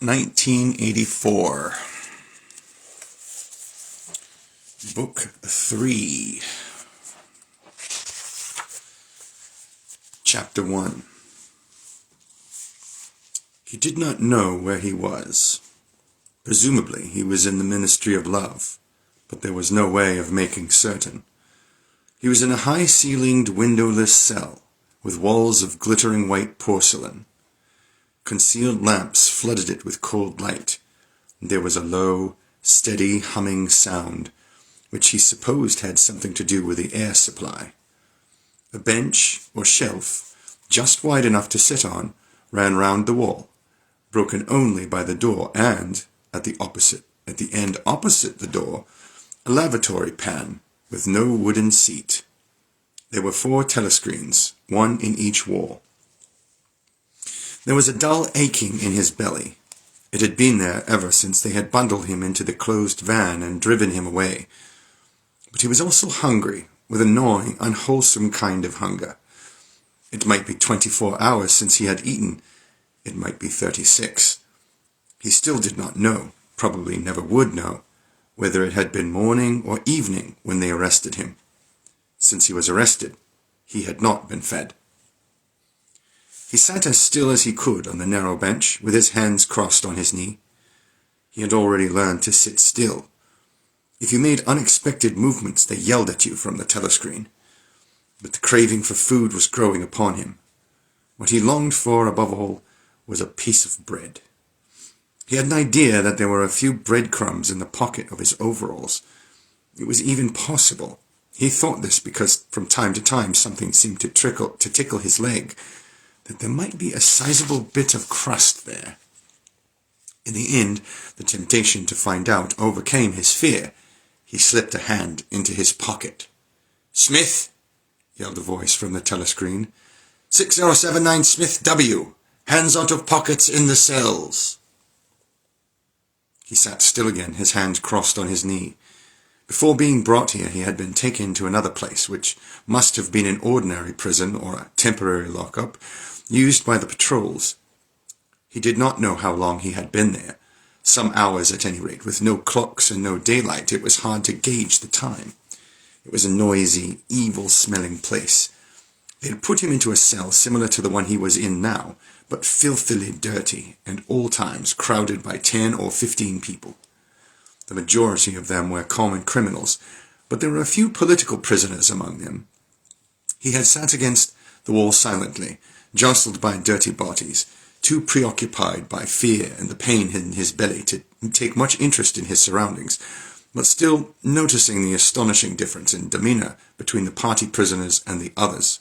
1984. Book 3. Chapter 1. He did not know where he was. Presumably he was in the Ministry of Love, but there was no way of making certain. He was in a high-ceilinged, windowless cell, with walls of glittering white porcelain. Concealed lamps flooded it with cold light, and there was a low, steady humming sound, which he supposed had something to do with the air supply. A bench or shelf, just wide enough to sit on, ran round the wall, broken only by the door and, at the end opposite the door, a lavatory pan with no wooden seat. There were 4 telescreens, one in each wall. There was a dull aching in his belly. It had been there ever since they had bundled him into the closed van and driven him away. But he was also hungry, with a gnawing, unwholesome kind of hunger. It might be 24 hours since he had eaten. It might be 36. He still did not know, probably never would know, whether it had been morning or evening when they arrested him. Since he was arrested, he had not been fed. He sat as still as he could on the narrow bench, with his hands crossed on his knee. He had already learned to sit still. If you made unexpected movements, they yelled at you from the telescreen. But the craving for food was growing upon him. What he longed for, above all, was a piece of bread. He had an idea that there were a few breadcrumbs in the pocket of his overalls. It was even possible. He thought this because from time to time something seemed to tickle his leg, that there might be a sizable bit of crust there. In the end, the temptation to find out overcame his fear. He slipped a hand into his pocket. "Smith!" yelled a voice from the telescreen. 6079 Smith W. Hands out of pockets in the cells. He sat still again, his hands crossed on his knee. Before being brought here, he had been taken to another place, which must have been an ordinary prison or a temporary lockup, used by the patrols. He did not know how long he had been there. Some hours at any rate. With no clocks and no daylight, it was hard to gauge the time. It was a noisy, evil-smelling place. They had put him into a cell similar to the one he was in now, but filthily dirty, and all times crowded by 10 or 15 people. The majority of them were common criminals, but there were a few political prisoners among them. He had sat against the wall silently, jostled by dirty bodies, too preoccupied by fear and the pain in his belly to take much interest in his surroundings, but still noticing the astonishing difference in demeanor between the party prisoners and the others.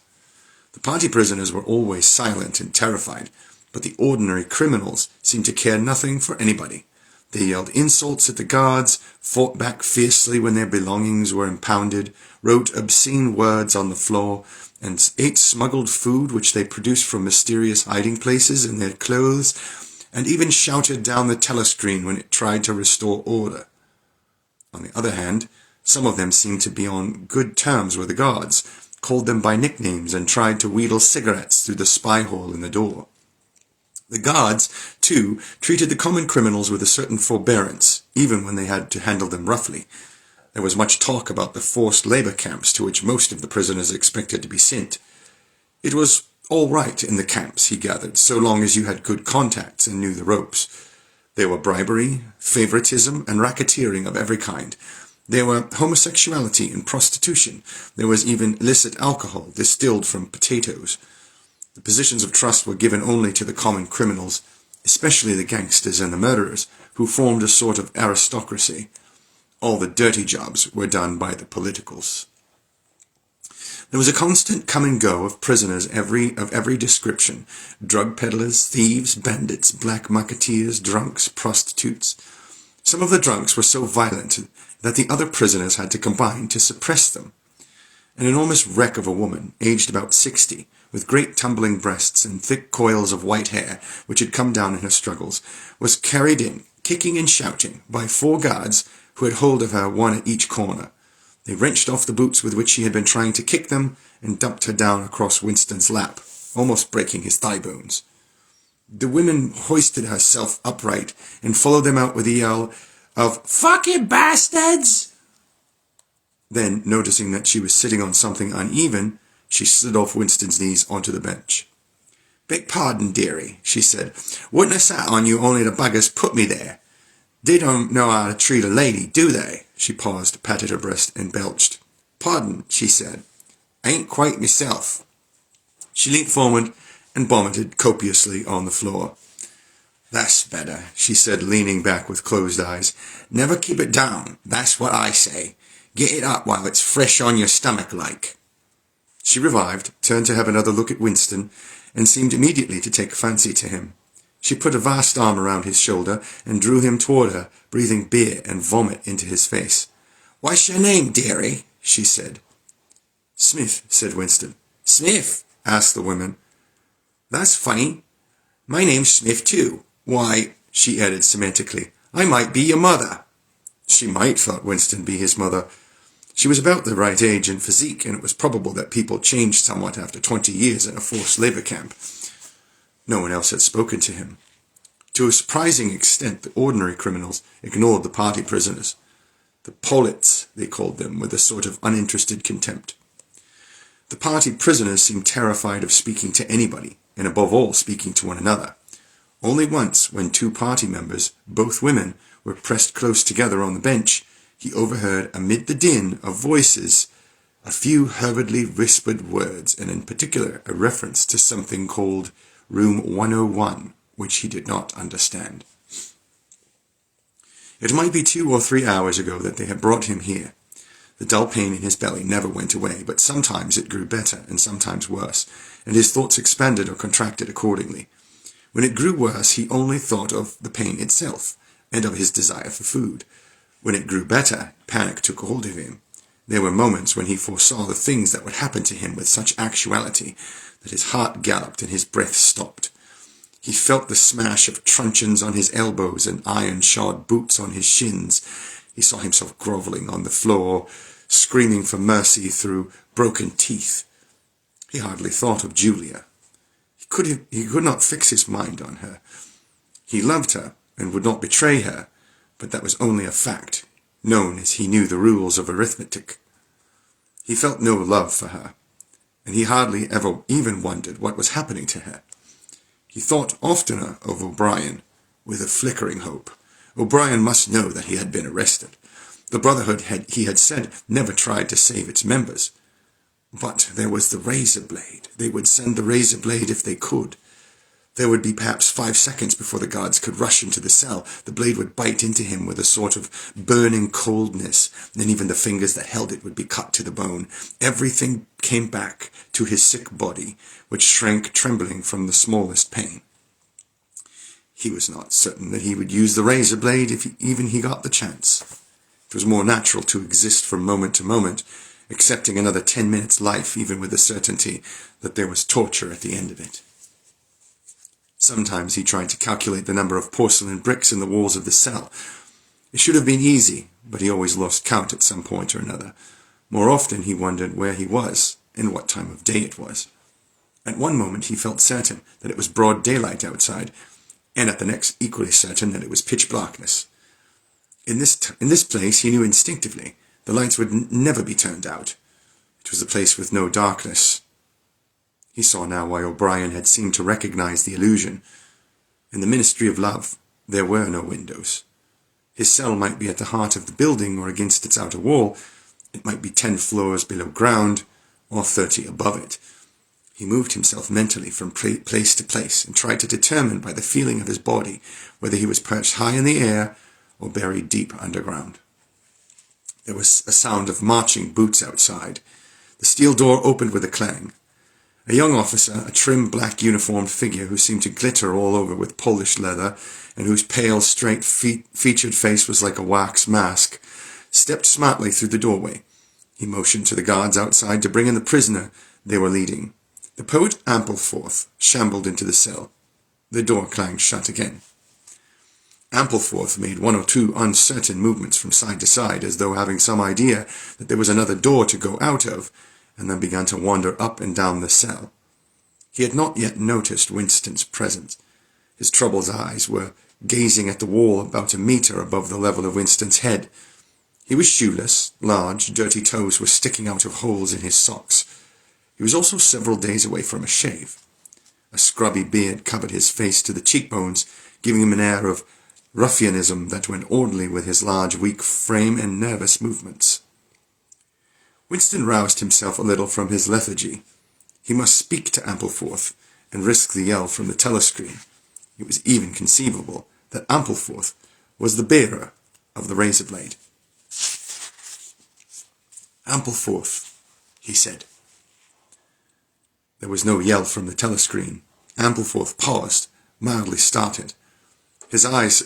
The party prisoners were always silent and terrified, but the ordinary criminals seemed to care nothing for anybody. They yelled insults at the guards, fought back fiercely when their belongings were impounded, wrote obscene words on the floor, and ate smuggled food which they produced from mysterious hiding places in their clothes, and even shouted down the telescreen when it tried to restore order. On the other hand, some of them seemed to be on good terms with the guards, called them by nicknames, and tried to wheedle cigarettes through the spy hole in the door. The guards, too, treated the common criminals with a certain forbearance, even when they had to handle them roughly. There was much talk about the forced labor camps to which most of the prisoners expected to be sent. It was all right in the camps, he gathered, so long as you had good contacts and knew the ropes. There were bribery, favoritism, and racketeering of every kind. There were homosexuality and prostitution. There was even illicit alcohol distilled from potatoes. The positions of trust were given only to the common criminals, especially the gangsters and the murderers, who formed a sort of aristocracy. All the dirty jobs were done by the politicals. There was a constant come and go of prisoners of every description: drug peddlers, thieves, bandits, black marketeers, drunks, prostitutes. Some of the drunks were so violent that the other prisoners had to combine to suppress them. An enormous wreck of a woman, aged about 60, with great tumbling breasts and thick coils of white hair, which had come down in her struggles, was carried in, kicking and shouting, by 4 guards who had hold of her, one at each corner. They wrenched off the boots with which she had been trying to kick them and dumped her down across Winston's lap, almost breaking his thigh bones. The woman hoisted herself upright and followed them out with a yell of, "Fuck you bastards!" Then, noticing that she was sitting on something uneven, she slid off Winston's knees onto the bench. "Beg pardon, dearie," she said. "Wouldn't have sat on you only the buggers put me there. They don't know how to treat a lady, do they?" She paused, patted her breast, and belched. "Pardon," she said. "I ain't quite myself." She leaned forward and vomited copiously on the floor. "That's better," she said, leaning back with closed eyes. "Never keep it down, that's what I say. Get it up while it's fresh on your stomach like." She revived, turned to have another look at Winston, and seemed immediately to take a fancy to him. She put a vast arm around his shoulder and drew him toward her, breathing beer and vomit into his face. "What's your name, dearie?" she said. "Smith," said Winston. "Smith?" asked the woman. "That's funny. My name's Smith too. Why," she added semantically, "I might be your mother." She might, thought Winston, be his mother. She was about the right age and physique, and it was probable that people changed somewhat after 20 years in a forced labor camp. No one else had spoken to him. To a surprising extent, the ordinary criminals ignored the party prisoners. The polits, they called them, with a sort of uninterested contempt. The party prisoners seemed terrified of speaking to anybody, and above all speaking to one another. Only once, when two party members, both women, were pressed close together on the bench, he overheard, amid the din of voices, a few hurriedly whispered words, and in particular a reference to something called Room 101, which he did not understand. It might be 2 or 3 hours ago that they had brought him here. The dull pain in his belly never went away, but sometimes it grew better and sometimes worse, and his thoughts expanded or contracted accordingly. When it grew worse, he only thought of the pain itself, and of his desire for food. When it grew better, panic took hold of him. There were moments when he foresaw the things that would happen to him with such actuality that his heart galloped and his breath stopped. He felt the smash of truncheons on his elbows and iron-shod boots on his shins. He saw himself grovelling on the floor, screaming for mercy through broken teeth. He hardly thought of Julia. He could not fix his mind on her. He loved her and would not betray her, but that was only a fact, known as he knew the rules of arithmetic. He felt no love for her, and he hardly ever even wondered what was happening to her. He thought oftener of O'Brien, with a flickering hope. O'Brien must know that he had been arrested. The Brotherhood he had said, never tried to save its members. But there was the razor blade. They would send the razor blade if they could. There would be perhaps 5 seconds before the guards could rush into the cell. The blade would bite into him with a sort of burning coldness, and even the fingers that held it would be cut to the bone. Everything came back to his sick body, which shrank trembling from the smallest pain. He was not certain that he would use the razor blade if he got the chance. It was more natural to exist from moment to moment, accepting another 10 minutes' life, even with the certainty that there was torture at the end of it. Sometimes he tried to calculate the number of porcelain bricks in the walls of the cell. It should have been easy, but he always lost count at some point or another. More often he wondered where he was and what time of day it was. At one moment he felt certain that it was broad daylight outside, and at the next equally certain that it was pitch blackness. In this place he knew instinctively the lights would never be turned out. It was a place with no darkness. He saw now why O'Brien had seemed to recognize the illusion. In the Ministry of Love, there were no windows. His cell might be at the heart of the building or against its outer wall. It might be 10 floors below ground or 30 above it. He moved himself mentally from place to place and tried to determine by the feeling of his body whether he was perched high in the air or buried deep underground. There was a sound of marching boots outside. The steel door opened with a clang. A young officer, a trim black-uniformed figure who seemed to glitter all over with polished leather, and whose pale, straight-featured face was like a wax mask, stepped smartly through the doorway. He motioned to the guards outside to bring in the prisoner they were leading. The poet Ampleforth shambled into the cell. The door clanged shut again. Ampleforth made 1 or 2 uncertain movements from side to side, as though having some idea that there was another door to go out of, and then began to wander up and down the cell. He had not yet noticed Winston's presence. His troubled eyes were gazing at the wall about a meter above the level of Winston's head. He was shoeless. Large, dirty toes were sticking out of holes in his socks. He was also several days away from a shave. A scrubby beard covered his face to the cheekbones, giving him an air of ruffianism that went oddly with his large, weak frame and nervous movements. Winston roused himself a little from his lethargy. He must speak to Ampleforth and risk the yell from the telescreen. It was even conceivable that Ampleforth was the bearer of the razor blade. "Ampleforth," he said. There was no yell from the telescreen. Ampleforth paused, mildly startled. His eyes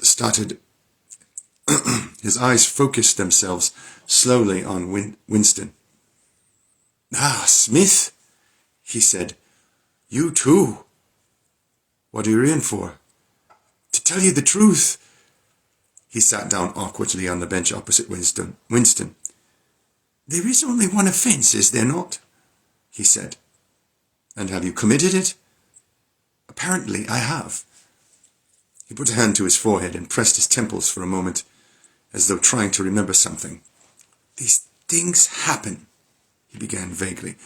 focused themselves slowly on Winston. "Ah, Smith," he said. "You too. What are you in for?" "To tell you the truth." He sat down awkwardly on the bench opposite Winston. "There is only one offence, is there not?" he said. "And have you committed it?" "Apparently I have." He put a hand to his forehead and pressed his temples for a moment, as though trying to remember something. "These things happen," he began vaguely.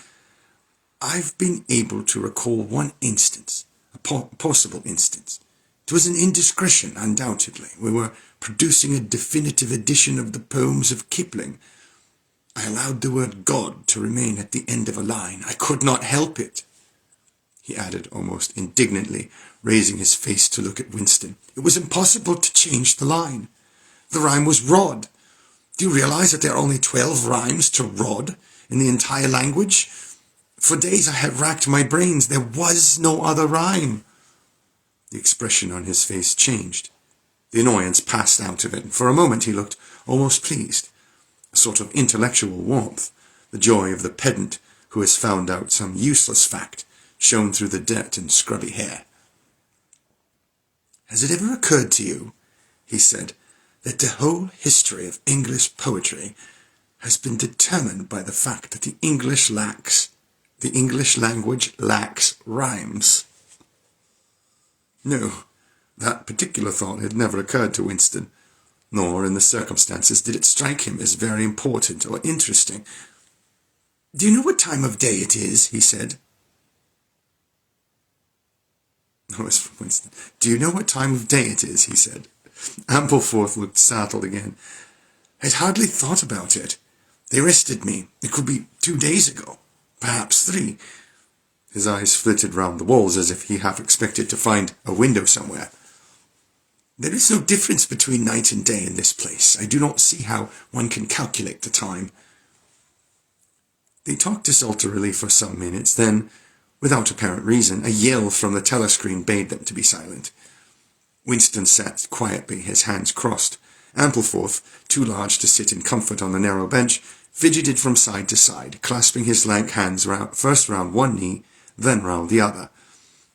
"I've been able to recall one instance, a possible instance. It was an indiscretion, undoubtedly. We were producing a definitive edition of the poems of Kipling. I allowed the word God to remain at the end of a line. I could not help it," he added almost indignantly, raising his face to look at Winston. "It was impossible to change the line. The rhyme was rod. Do you realize that there are only 12 rhymes to rod in the entire language? For days I had racked my brains. There was no other rhyme." The expression on his face changed. The annoyance passed out of it, and for a moment he looked almost pleased. A sort of intellectual warmth, the joy of the pedant who has found out some useless fact, shone through the dirt and scrubby hair. "Has it ever occurred to you," he said, "that the whole history of English poetry has been determined by the fact that the English language lacks rhymes?" No, that particular thought had never occurred to Winston, nor in the circumstances did it strike him as very important or interesting. "Do you know what time of day it is?" he said. No, it's from Winston. "Do you know what time of day it is?" he said. Ampleforth looked startled again. "I'd hardly thought about it. They arrested me. It could be 2 days ago, perhaps 3. His eyes flitted round the walls as if he half expected to find a window somewhere. "There is no difference between night and day in this place. I do not see how one can calculate the time." They talked desultorily for some minutes, then, without apparent reason, a yell from the telescreen bade them to be silent. Winston sat quietly, his hands crossed. Ampleforth, too large to sit in comfort on the narrow bench, fidgeted from side to side, clasping his lank hands first round one knee, then round the other.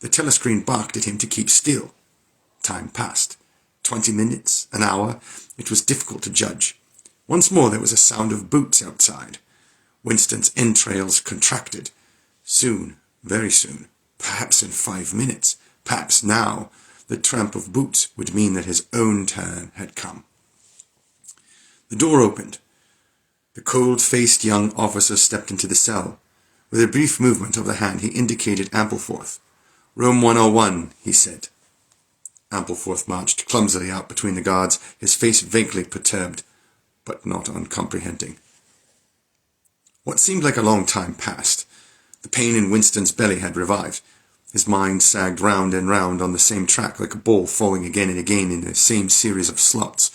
The telescreen barked at him to keep still. Time passed. 20 minutes, an hour. It was difficult to judge. Once more there was a sound of boots outside. Winston's entrails contracted. Soon, very soon, perhaps in 5 minutes, perhaps now, the tramp of boots would mean that his own turn had come. The door opened. The cold-faced young officer stepped into the cell. With a brief movement of the hand, he indicated Ampleforth. "Room 101, he said. Ampleforth marched clumsily out between the guards, his face vaguely perturbed, but not uncomprehending. What seemed like a long time passed. The pain in Winston's belly had revived. His mind sagged round and round on the same track, like a ball falling again and again in the same series of slots.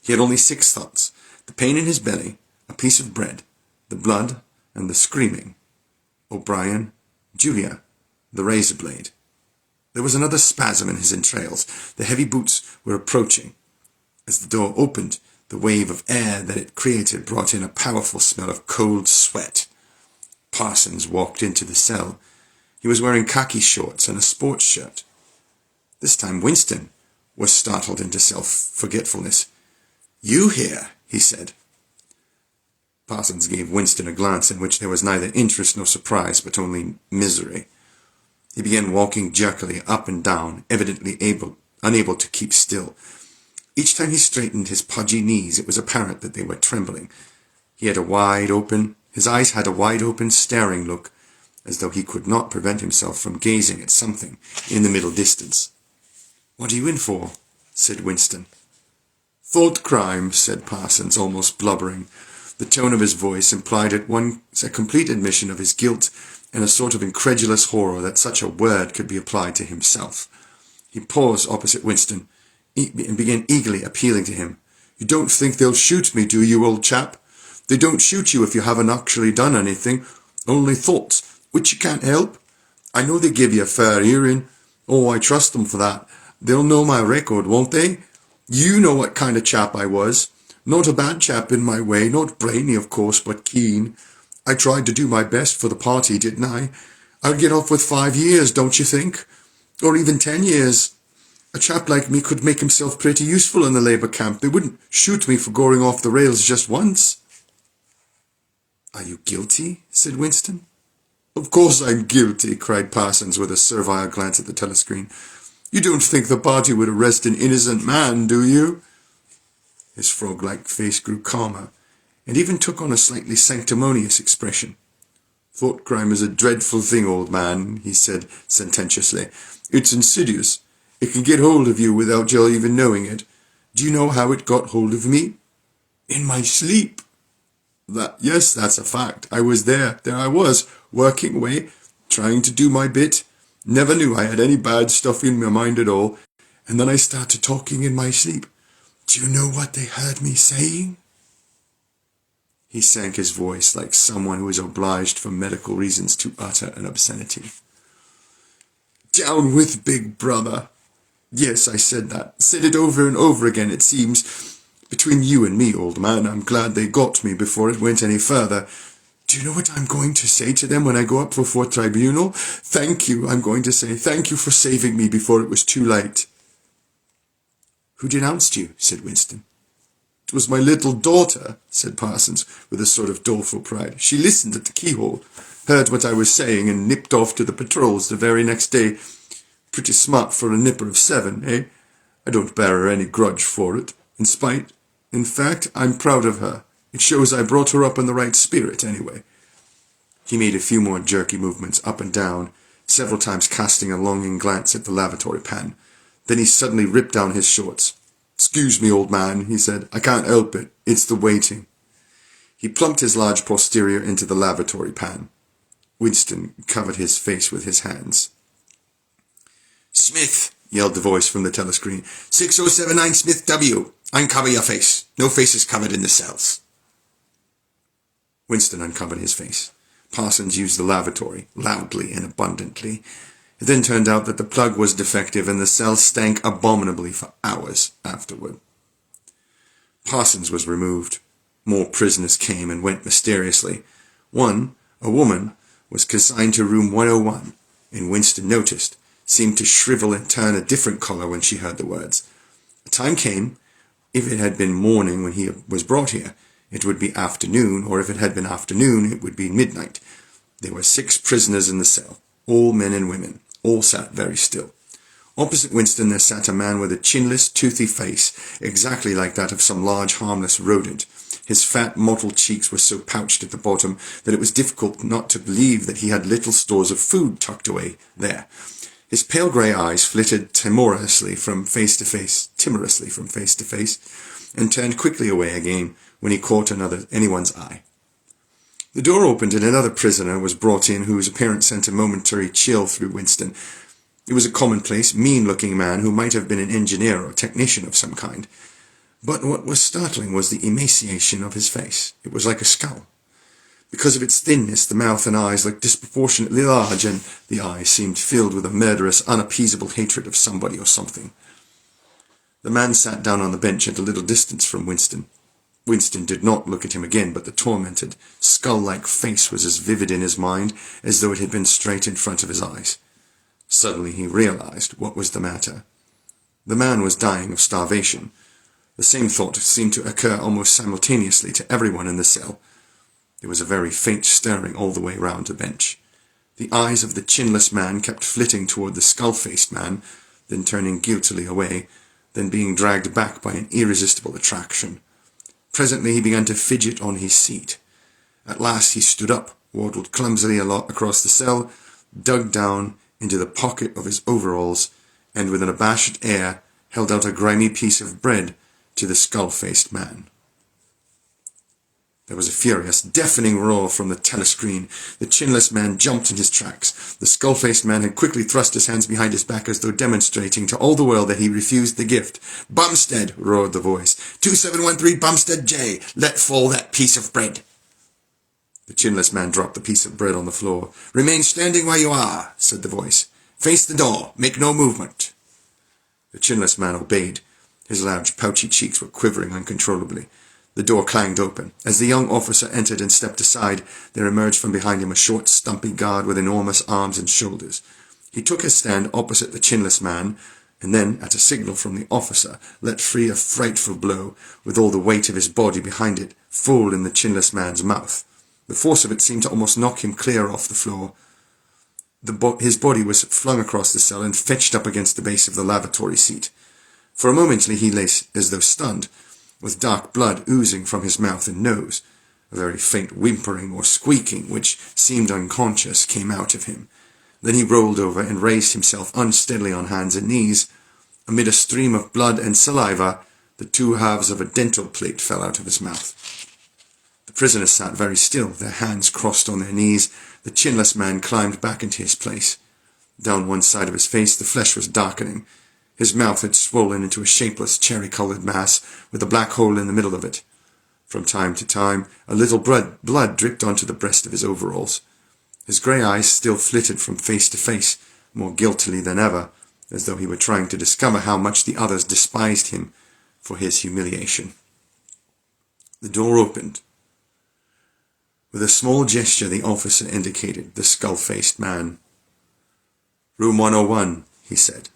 He had only 6 thoughts: the pain in his belly, a piece of bread, the blood, and the screaming. O'Brien, Julia, the razor blade. There was another spasm in his entrails. The heavy boots were approaching. As the door opened, the wave of air that it created brought in a powerful smell of cold sweat. Parsons walked into the cell. He was wearing khaki shorts and a sports shirt. This time Winston was startled into self-forgetfulness. "You here?" he said. Parsons gave Winston a glance in which there was neither interest nor surprise, but only misery. He began walking jerkily up and down, evidently unable to keep still. Each time he straightened his pudgy knees, it was apparent that they were trembling. His eyes had a wide-open, staring look, as though he could not prevent himself from gazing at something in the middle distance. "What are you in for?" said Winston. "Thought crime," said Parsons, almost blubbering. The tone of his voice implied at once a complete admission of his guilt and a sort of incredulous horror that such a word could be applied to himself. He paused opposite Winston and began eagerly appealing to him. "You don't think they'll shoot me, do you, old chap? They don't shoot you if you haven't actually done anything, only thoughts, which you can't help. I know they give you a fair hearing. Oh, I trust them for that. They'll know my record, won't they? You know what kind of chap I was. Not a bad chap in my way, not brainy, of course, but keen. I tried to do my best for the party, didn't I? I'd get off with 5 years, don't you think? Or even 10 years. A chap like me could make himself pretty useful in the Labour camp. They wouldn't shoot me for going off the rails just once." "Are you guilty?" said Winston. "Of course I'm guilty," cried Parsons with a servile glance at the telescreen. "You don't think the party would arrest an innocent man, do you?" His frog-like face grew calmer, and even took on a slightly sanctimonious expression. "Thought crime is a dreadful thing, old man," he said sententiously. "It's insidious. It can get hold of you without your even knowing it. Do you know how it got hold of me? In my sleep. Yes, that's a fact. I was there. There I was, working away, trying to do my bit. Never knew I had any bad stuff in my mind at all. And then I started talking in my sleep. Do you know what they heard me saying?" He sank his voice like someone who is obliged for medical reasons to utter an obscenity. "Down with Big Brother. Yes, I said that. Said it over and over again, it seems. Between you and me, old man, I'm glad they got me before it went any further. Do you know what I'm going to say to them when I go up before tribunal? Thank you, I'm going to say. Thank you for saving me before it was too late." "Who denounced you?" said Winston. "It was my little daughter," said Parsons, with a sort of doleful pride. "She listened at the keyhole, heard what I was saying, and nipped off to the patrols the very next day. Pretty smart for a nipper of 7, eh? I don't bear her any grudge for it. In fact, I'm proud of her. It shows I brought her up in the right spirit, anyway." He made a few more jerky movements up and down, several times casting a longing glance at the lavatory pan. Then he suddenly ripped down his shorts. "Excuse me, old man," he said. "I can't help it. It's the waiting." He plumped his large posterior into the lavatory pan. Winston covered his face with his hands. "Smith," yelled the voice from the telescreen. 6079 Smith W. Uncover your face. No faces covered in the cells. Winston uncovered his face. Parsons used the lavatory, loudly and abundantly. It then turned out that the plug was defective and the cell stank abominably for hours afterward. Parsons was removed. More prisoners came and went mysteriously. One, a woman, was consigned to room 101, and Winston noticed, seemed to shrivel and turn a different colour when she heard the words. A time came, if it had been morning when he was brought here, it would be afternoon, or if it had been afternoon, it would be midnight. There were 6 prisoners in the cell, all men and women. All sat very still. Opposite Winston there sat a man with a chinless, toothy face, exactly like that of some large, harmless rodent. His fat, mottled cheeks were so pouched at the bottom that it was difficult not to believe that he had little stores of food tucked away there. His pale grey eyes flitted timorously from face to face, and turned quickly away again when he caught anyone's eye. The door opened and another prisoner was brought in whose appearance sent a momentary chill through Winston. It was a commonplace, mean-looking man who might have been an engineer or technician of some kind. But what was startling was the emaciation of his face. It was like a skull. Because of its thinness, the mouth and eyes looked disproportionately large, and the eyes seemed filled with a murderous, unappeasable hatred of somebody or something. The man sat down on the bench at a little distance from Winston. Winston did not look at him again, but the tormented, skull-like face was as vivid in his mind as though it had been straight in front of his eyes. Suddenly he realized what was the matter. The man was dying of starvation. The same thought seemed to occur almost simultaneously to everyone in the cell. There was a very faint stirring all the way round the bench. The eyes of the chinless man kept flitting toward the skull-faced man, then turning guiltily away, then being dragged back by an irresistible attraction. Presently he began to fidget on his seat. At last he stood up, waddled clumsily across the cell, dug down into the pocket of his overalls, and with an abashed air held out a grimy piece of bread to the skull-faced man. There was a furious, deafening roar from the telescreen. The chinless man jumped in his tracks. The skull-faced man had quickly thrust his hands behind his back as though demonstrating to all the world that he refused the gift. "Bumstead!" roared the voice. "2713 Bumstead J. Let fall that piece of bread." The chinless man dropped the piece of bread on the floor. "Remain standing where you are," said the voice. "Face the door. Make no movement." The chinless man obeyed. His large, pouchy cheeks were quivering uncontrollably. The door clanged open. As the young officer entered and stepped aside, there emerged from behind him a short, stumpy guard with enormous arms and shoulders. He took his stand opposite the chinless man, and then, at a signal from the officer, let free a frightful blow, with all the weight of his body behind it, full in the chinless man's mouth. The force of it seemed to almost knock him clear off the floor. His body was flung across the cell and fetched up against the base of the lavatory seat. For a moment he lay as though stunned, with dark blood oozing from his mouth and nose. A very faint whimpering or squeaking, which seemed unconscious, came out of him. Then he rolled over and raised himself unsteadily on hands and knees. Amid a stream of blood and saliva, the two halves of a dental plate fell out of his mouth. The prisoners sat very still, their hands crossed on their knees. The chinless man climbed back into his place. Down one side of his face the flesh was darkening. His mouth had swollen into a shapeless, cherry-coloured mass, with a black hole in the middle of it. From time to time, a little blood dripped onto the breast of his overalls. His grey eyes still flitted from face to face, more guiltily than ever, as though he were trying to discover how much the others despised him for his humiliation. The door opened. With a small gesture, the officer indicated the skull-faced man. "Room 101, he said.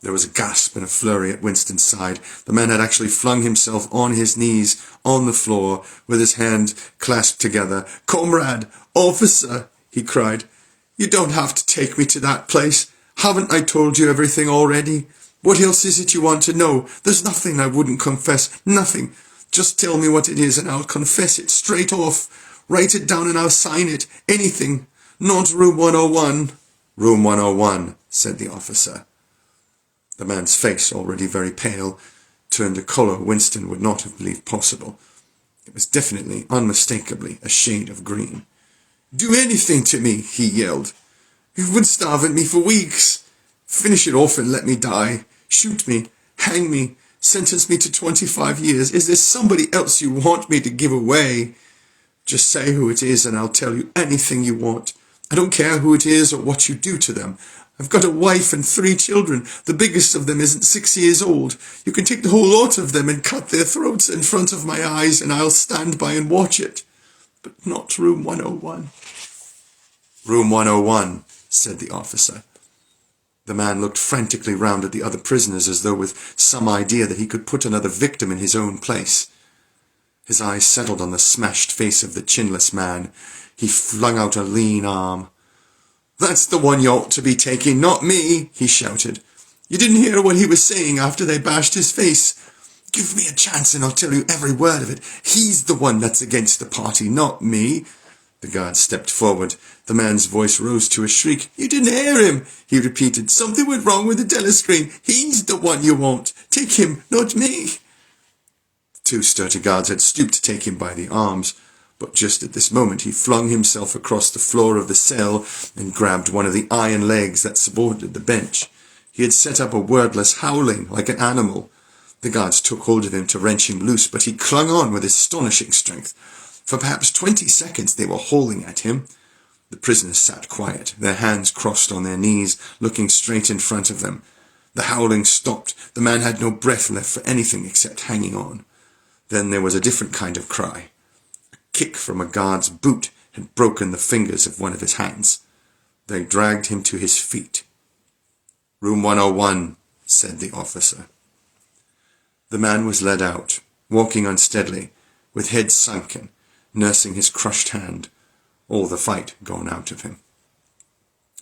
There was a gasp and a flurry at Winston's side. The man had actually flung himself on his knees on the floor, with his hands clasped together. "Comrade! Officer!" he cried. "You don't have to take me to that place. Haven't I told you everything already? What else is it you want to know? There's nothing I wouldn't confess. Nothing. Just tell me what it is and I'll confess it straight off. Write it down and I'll sign it. Anything. Not room 101. "Room 101, said the officer. The man's face, already very pale, turned a colour Winston would not have believed possible. It was definitely, unmistakably, a shade of green. "Do anything to me," he yelled. "You've been starving me for weeks. Finish it off and let me die. Shoot me. Hang me. Sentence me to 25 years. Is there somebody else you want me to give away? Just say who it is and I'll tell you anything you want. I don't care who it is or what you do to them. I've got a wife and 3 children. The biggest of them isn't 6 years old. You can take the whole lot of them and cut their throats in front of my eyes and I'll stand by and watch it. But not room 101. "Room 101, said the officer. The man looked frantically round at the other prisoners as though with some idea that he could put another victim in his own place. His eyes settled on the smashed face of the chinless man. He flung out a lean arm. "That's the one you ought to be taking, not me," he shouted. "You didn't hear what he was saying after they bashed his face. Give me a chance and I'll tell you every word of it. He's the one that's against the party, not me." The guard stepped forward. The man's voice rose to a shriek. "You didn't hear him," he repeated. "Something went wrong with the telescreen. He's the one you want. Take him, not me." The 2 sturdy guards had stooped to take him by the arms, but just at this moment he flung himself across the floor of the cell and grabbed one of the iron legs that supported the bench. He had set up a wordless howling like an animal. The guards took hold of him to wrench him loose, but he clung on with astonishing strength. For perhaps 20 seconds they were hauling at him. The prisoners sat quiet, their hands crossed on their knees, looking straight in front of them. The howling stopped. The man had no breath left for anything except hanging on. Then there was a different kind of cry. A kick from a guard's boot had broken the fingers of one of his hands. They dragged him to his feet. "Room 101, said the officer. The man was led out, walking unsteadily, with head sunken, nursing his crushed hand, all the fight gone out of him.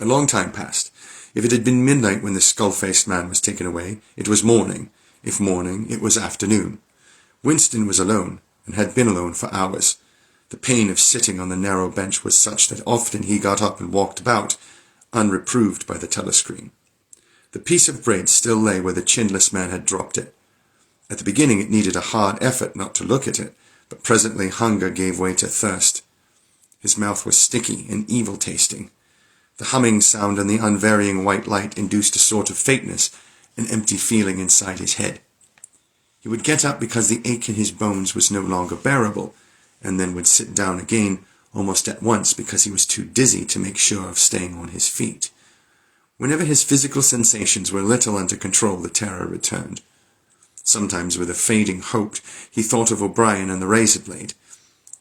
A long time passed. If it had been midnight when the skull-faced man was taken away, it was morning. If morning, it was afternoon. Winston was alone, and had been alone for hours. The pain of sitting on the narrow bench was such that often he got up and walked about, unreproved by the telescreen. The piece of bread still lay where the chinless man had dropped it. At the beginning it needed a hard effort not to look at it, but presently hunger gave way to thirst. His mouth was sticky and evil-tasting. The humming sound and the unvarying white light induced a sort of faintness, an empty feeling inside his head. He would get up because the ache in his bones was no longer bearable, and then would sit down again almost at once because he was too dizzy to make sure of staying on his feet. Whenever his physical sensations were little under control, the terror returned. Sometimes with a fading hope, he thought of O'Brien and the razor blade.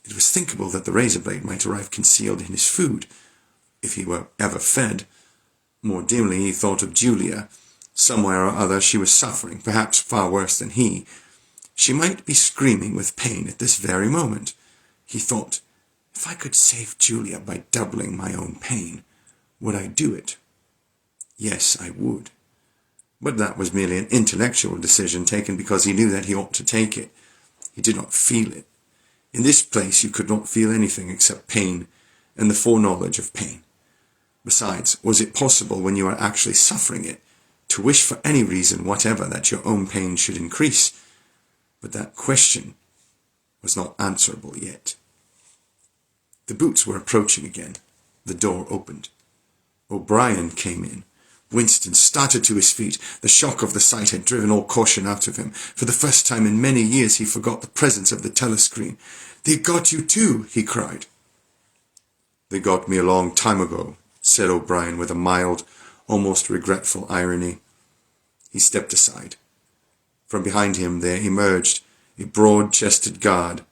It was thinkable that the razor blade might arrive concealed in his food, if he were ever fed. More dimly he thought of Julia. Somewhere or other she was suffering, perhaps far worse than he. She might be screaming with pain at this very moment. He thought, if I could save Julia by doubling my own pain, would I do it? Yes, I would. But that was merely an intellectual decision taken because he knew that he ought to take it. He did not feel it. In this place you could not feel anything except pain and the foreknowledge of pain. Besides, was it possible when you were actually suffering it to wish for any reason whatever that your own pain should increase? But that question was not answerable yet. The boots were approaching again. The door opened. O'Brien came in. Winston started to his feet. The shock of the sight had driven all caution out of him. For the first time in many years he forgot the presence of the telescreen. "They got you too," he cried. "They got me a long time ago," said O'Brien with a mild, almost regretful irony. He stepped aside. From behind him there emerged a broad-chested guard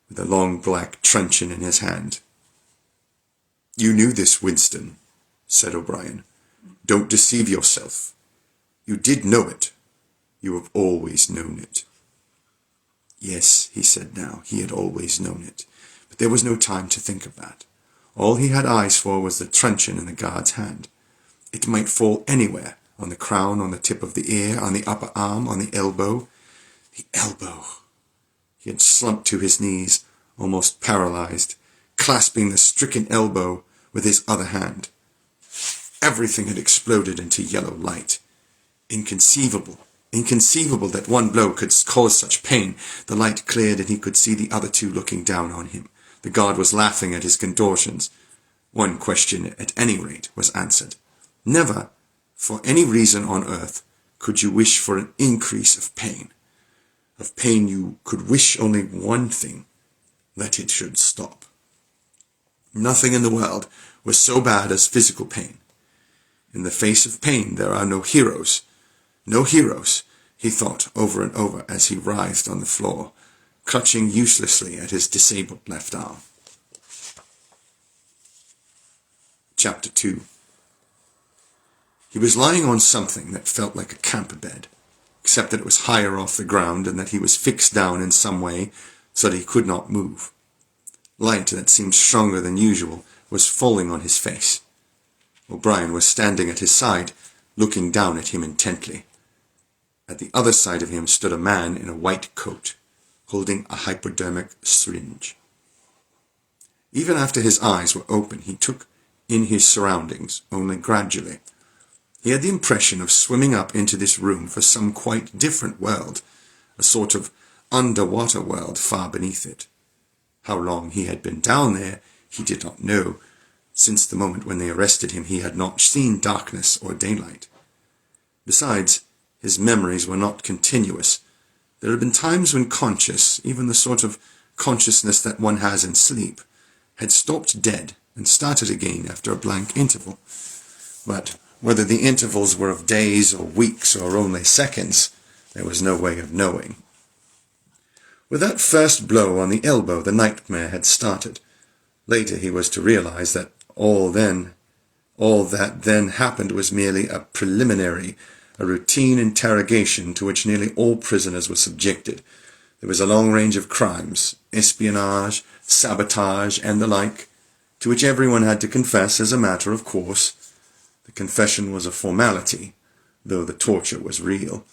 with a long black truncheon in his hand. "You knew this, Winston," said O'Brien. "Don't deceive yourself. You did know it. You have always known it." Yes, he said now, he had always known it. But there was no time to think of that. All he had eyes for was the truncheon in the guard's hand. It might fall anywhere, on the crown, on the tip of the ear, on the upper arm, on the elbow. The elbow! He had slumped to his knees, almost paralyzed, clasping the stricken elbow with his other hand. Everything had exploded into yellow light. Inconceivable, inconceivable that one blow could cause such pain. The light cleared and he could see the other two looking down on him. The guard was laughing at his contortions. One question, at any rate, was answered. Never, for any reason on earth, could you wish for an increase of pain. Of pain you could wish only one thing, that it should stop. Nothing in the world was so bad as physical pain. In the face of pain there are no heroes. No heroes, he thought over and over as he writhed on the floor, clutching uselessly at his disabled left arm. Chapter 2. He was lying on something that felt like a camp bed, except that it was higher off the ground and that he was fixed down in some way so that he could not move. Light that seemed stronger than usual was falling on his face. O'Brien was standing at his side, looking down at him intently. At the other side of him stood a man in a white coat, holding a hypodermic syringe. Even after his eyes were open, he took in his surroundings, only gradually. He had the impression of swimming up into this room for some quite different world, a sort of underwater world far beneath it. How long he had been down there, he did not know. Since the moment when they arrested him, he had not seen darkness or daylight. Besides, his memories were not continuous. There had been times when conscious, even the sort of consciousness that one has in sleep, had stopped dead and started again after a blank interval. But whether the intervals were of days or weeks or only seconds, there was no way of knowing. With that first blow on the elbow, the nightmare had started. Later he was to realize that all that then happened was merely a preliminary, a routine interrogation to which nearly all prisoners were subjected. There was a long range of crimes, espionage, sabotage, and the like, to which everyone had to confess as a matter of course. The confession was a formality, though the torture was real.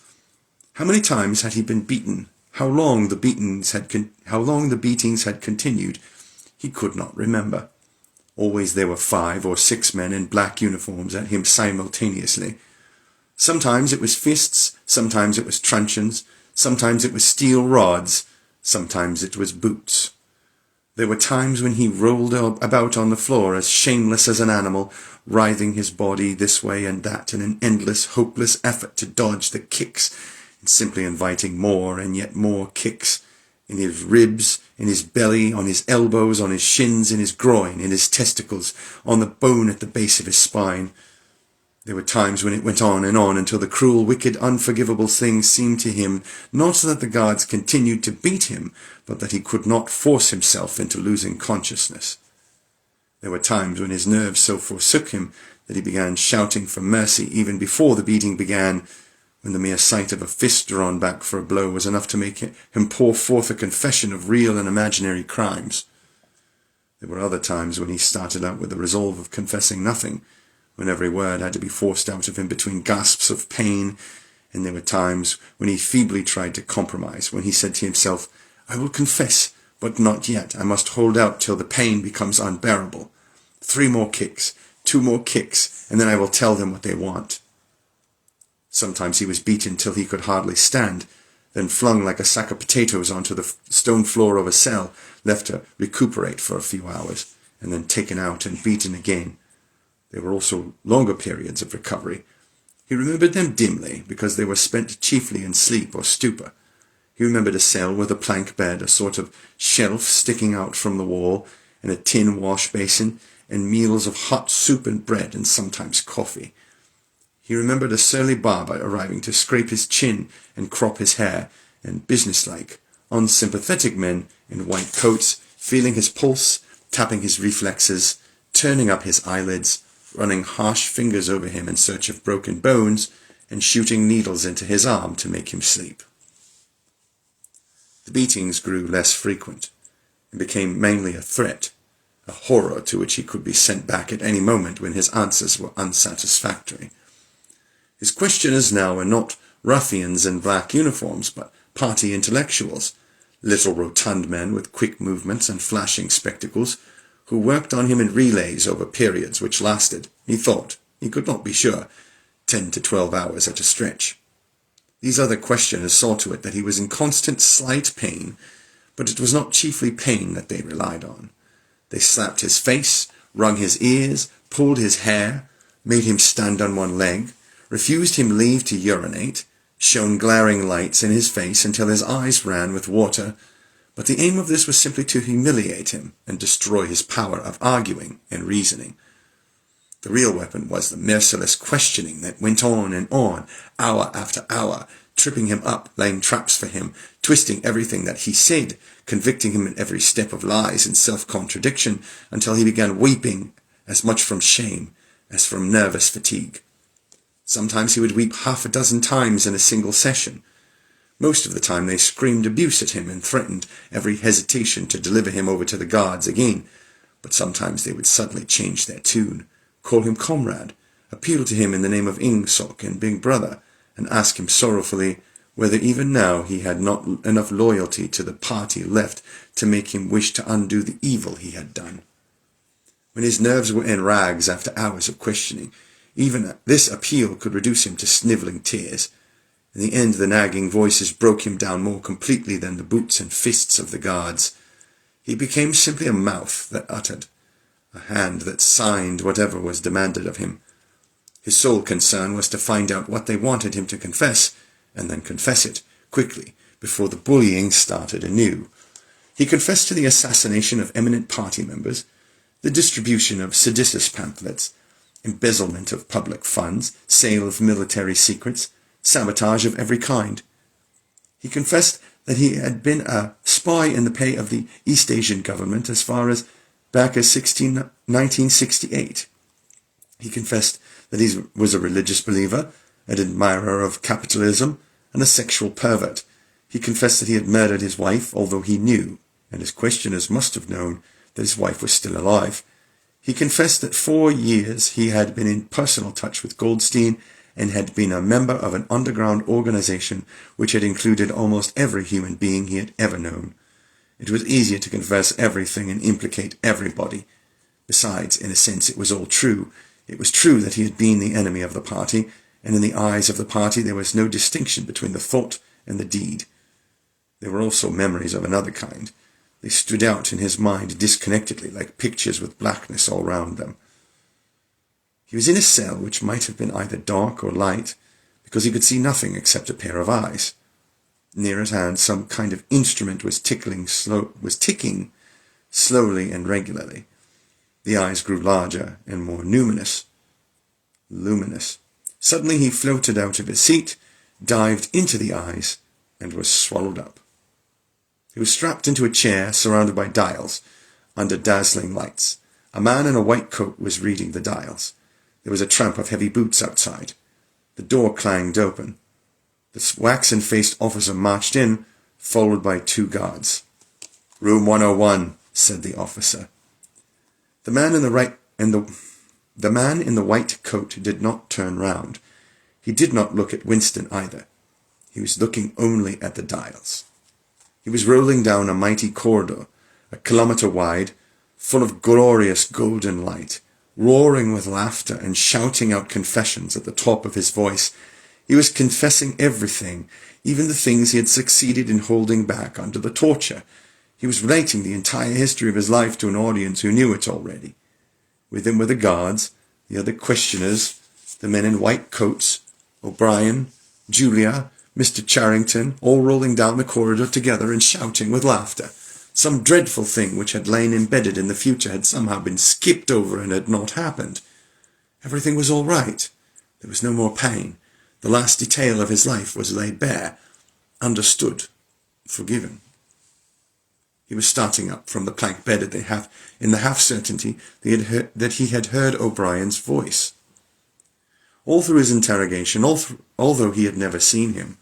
How many times had he been beaten? How long the beatings had continued? He could not remember. Always there were 5 or 6 men in black uniforms at him simultaneously. Sometimes it was fists, sometimes it was truncheons, sometimes it was steel rods, sometimes it was boots. There were times when he rolled about on the floor as shameless as an animal, writhing his body this way and that in an endless, hopeless effort to dodge the kicks, and simply inviting more and yet more kicks, in his ribs, in his belly, on his elbows, on his shins, in his groin, in his testicles, on the bone at the base of his spine. There were times when it went on until the cruel, wicked, unforgivable thing seemed to him not that the guards continued to beat him, but that he could not force himself into losing consciousness. There were times when his nerves so forsook him that he began shouting for mercy even before the beating began, when the mere sight of a fist drawn back for a blow was enough to make him pour forth a confession of real and imaginary crimes. There were other times when he started out with the resolve of confessing nothing, when every word had to be forced out of him between gasps of pain, and there were times when he feebly tried to compromise, when he said to himself, "I will confess, but not yet. I must hold out till the pain becomes unbearable. 3 more kicks, 2 more kicks, and then I will tell them what they want." Sometimes he was beaten till he could hardly stand, then flung like a sack of potatoes onto the stone floor of a cell, left to recuperate for a few hours, and then taken out and beaten again. There were also longer periods of recovery. He remembered them dimly, because they were spent chiefly in sleep or stupor. He remembered a cell with a plank bed, a sort of shelf sticking out from the wall, and a tin wash basin, and meals of hot soup and bread, and sometimes coffee. He remembered a surly barber arriving to scrape his chin and crop his hair, and businesslike, unsympathetic men in white coats, feeling his pulse, tapping his reflexes, turning up his eyelids, running harsh fingers over him in search of broken bones, and shooting needles into his arm to make him sleep. The beatings grew less frequent, and became mainly a threat, a horror to which he could be sent back at any moment when his answers were unsatisfactory. His questioners now were not ruffians in black uniforms, but party intellectuals, little rotund men with quick movements and flashing spectacles, who worked on him in relays over periods which lasted, he thought, he could not be sure, 10 to 12 hours at a stretch. These other questioners saw to it that he was in constant slight pain, but it was not chiefly pain that they relied on. They slapped his face, wrung his ears, pulled his hair, made him stand on one leg, refused him leave to urinate, shone glaring lights in his face until his eyes ran with water, but the aim of this was simply to humiliate him and destroy his power of arguing and reasoning. The real weapon was the merciless questioning that went on, hour after hour, tripping him up, laying traps for him, twisting everything that he said, convicting him at every step of lies and self-contradiction, until he began weeping as much from shame as from nervous fatigue. Sometimes he would weep 6 times in a single session. Most of the time they screamed abuse at him and threatened every hesitation to deliver him over to the guards again, but sometimes they would suddenly change their tune, call him comrade, appeal to him in the name of Ingsoc and Big Brother, and ask him sorrowfully whether even now he had not enough loyalty to the party left to make him wish to undo the evil he had done. When his nerves were in rags after hours of questioning, even this appeal could reduce him to snivelling tears. In the end, the nagging voices broke him down more completely than the boots and fists of the guards. He became simply a mouth that uttered, a hand that signed whatever was demanded of him. His sole concern was to find out what they wanted him to confess, and then confess it, quickly, before the bullying started anew. He confessed to the assassination of eminent party members, the distribution of seditious pamphlets, embezzlement of public funds, sale of military secrets, sabotage of every kind. He confessed that he had been a spy in the pay of the East Asian government as far back as 1968. He confessed that he was a religious believer, an admirer of capitalism, and a sexual pervert. He confessed that he had murdered his wife, although he knew, and his questioners must have known, that his wife was still alive. He confessed that 4 years he had been in personal touch with Goldstein and had been a member of an underground organization which had included almost every human being he had ever known. It was easier to confess everything and implicate everybody. Besides, in a sense, it was all true. It was true that he had been the enemy of the party, and in the eyes of the party there was no distinction between the thought and the deed. There were also memories of another kind. They stood out in his mind disconnectedly, like pictures with blackness all round them. He was in a cell which might have been either dark or light, because he could see nothing except a pair of eyes. Near at hand, some kind of instrument was ticking slowly and regularly. The eyes grew larger and more luminous. Suddenly he floated out of his seat, dived into the eyes, and was swallowed up. He was strapped into a chair, surrounded by dials, under dazzling lights. A man in a white coat was reading the dials. There was a tramp of heavy boots outside. The door clanged open. The waxen-faced officer marched in, followed by 2 guards. "Room 101, said the officer. The man in the white coat did not turn round. He did not look at Winston either. He was looking only at the dials. He was rolling down a mighty corridor, a kilometre wide, full of glorious golden light, roaring with laughter and shouting out confessions at the top of his voice. He was confessing everything, even the things he had succeeded in holding back under the torture. He was relating the entire history of his life to an audience who knew it already. With him were the guards, the other questioners, the men in white coats, O'Brien, Julia, Mr. Charrington, all rolling down the corridor together and shouting with laughter. Some dreadful thing which had lain embedded in the future had somehow been skipped over and had not happened. Everything was all right. There was no more pain. The last detail of his life was laid bare, understood, forgiven. He was starting up from the plank bed in the half-certainty that he had heard O'Brien's voice. All through his interrogation, although he had never seen him,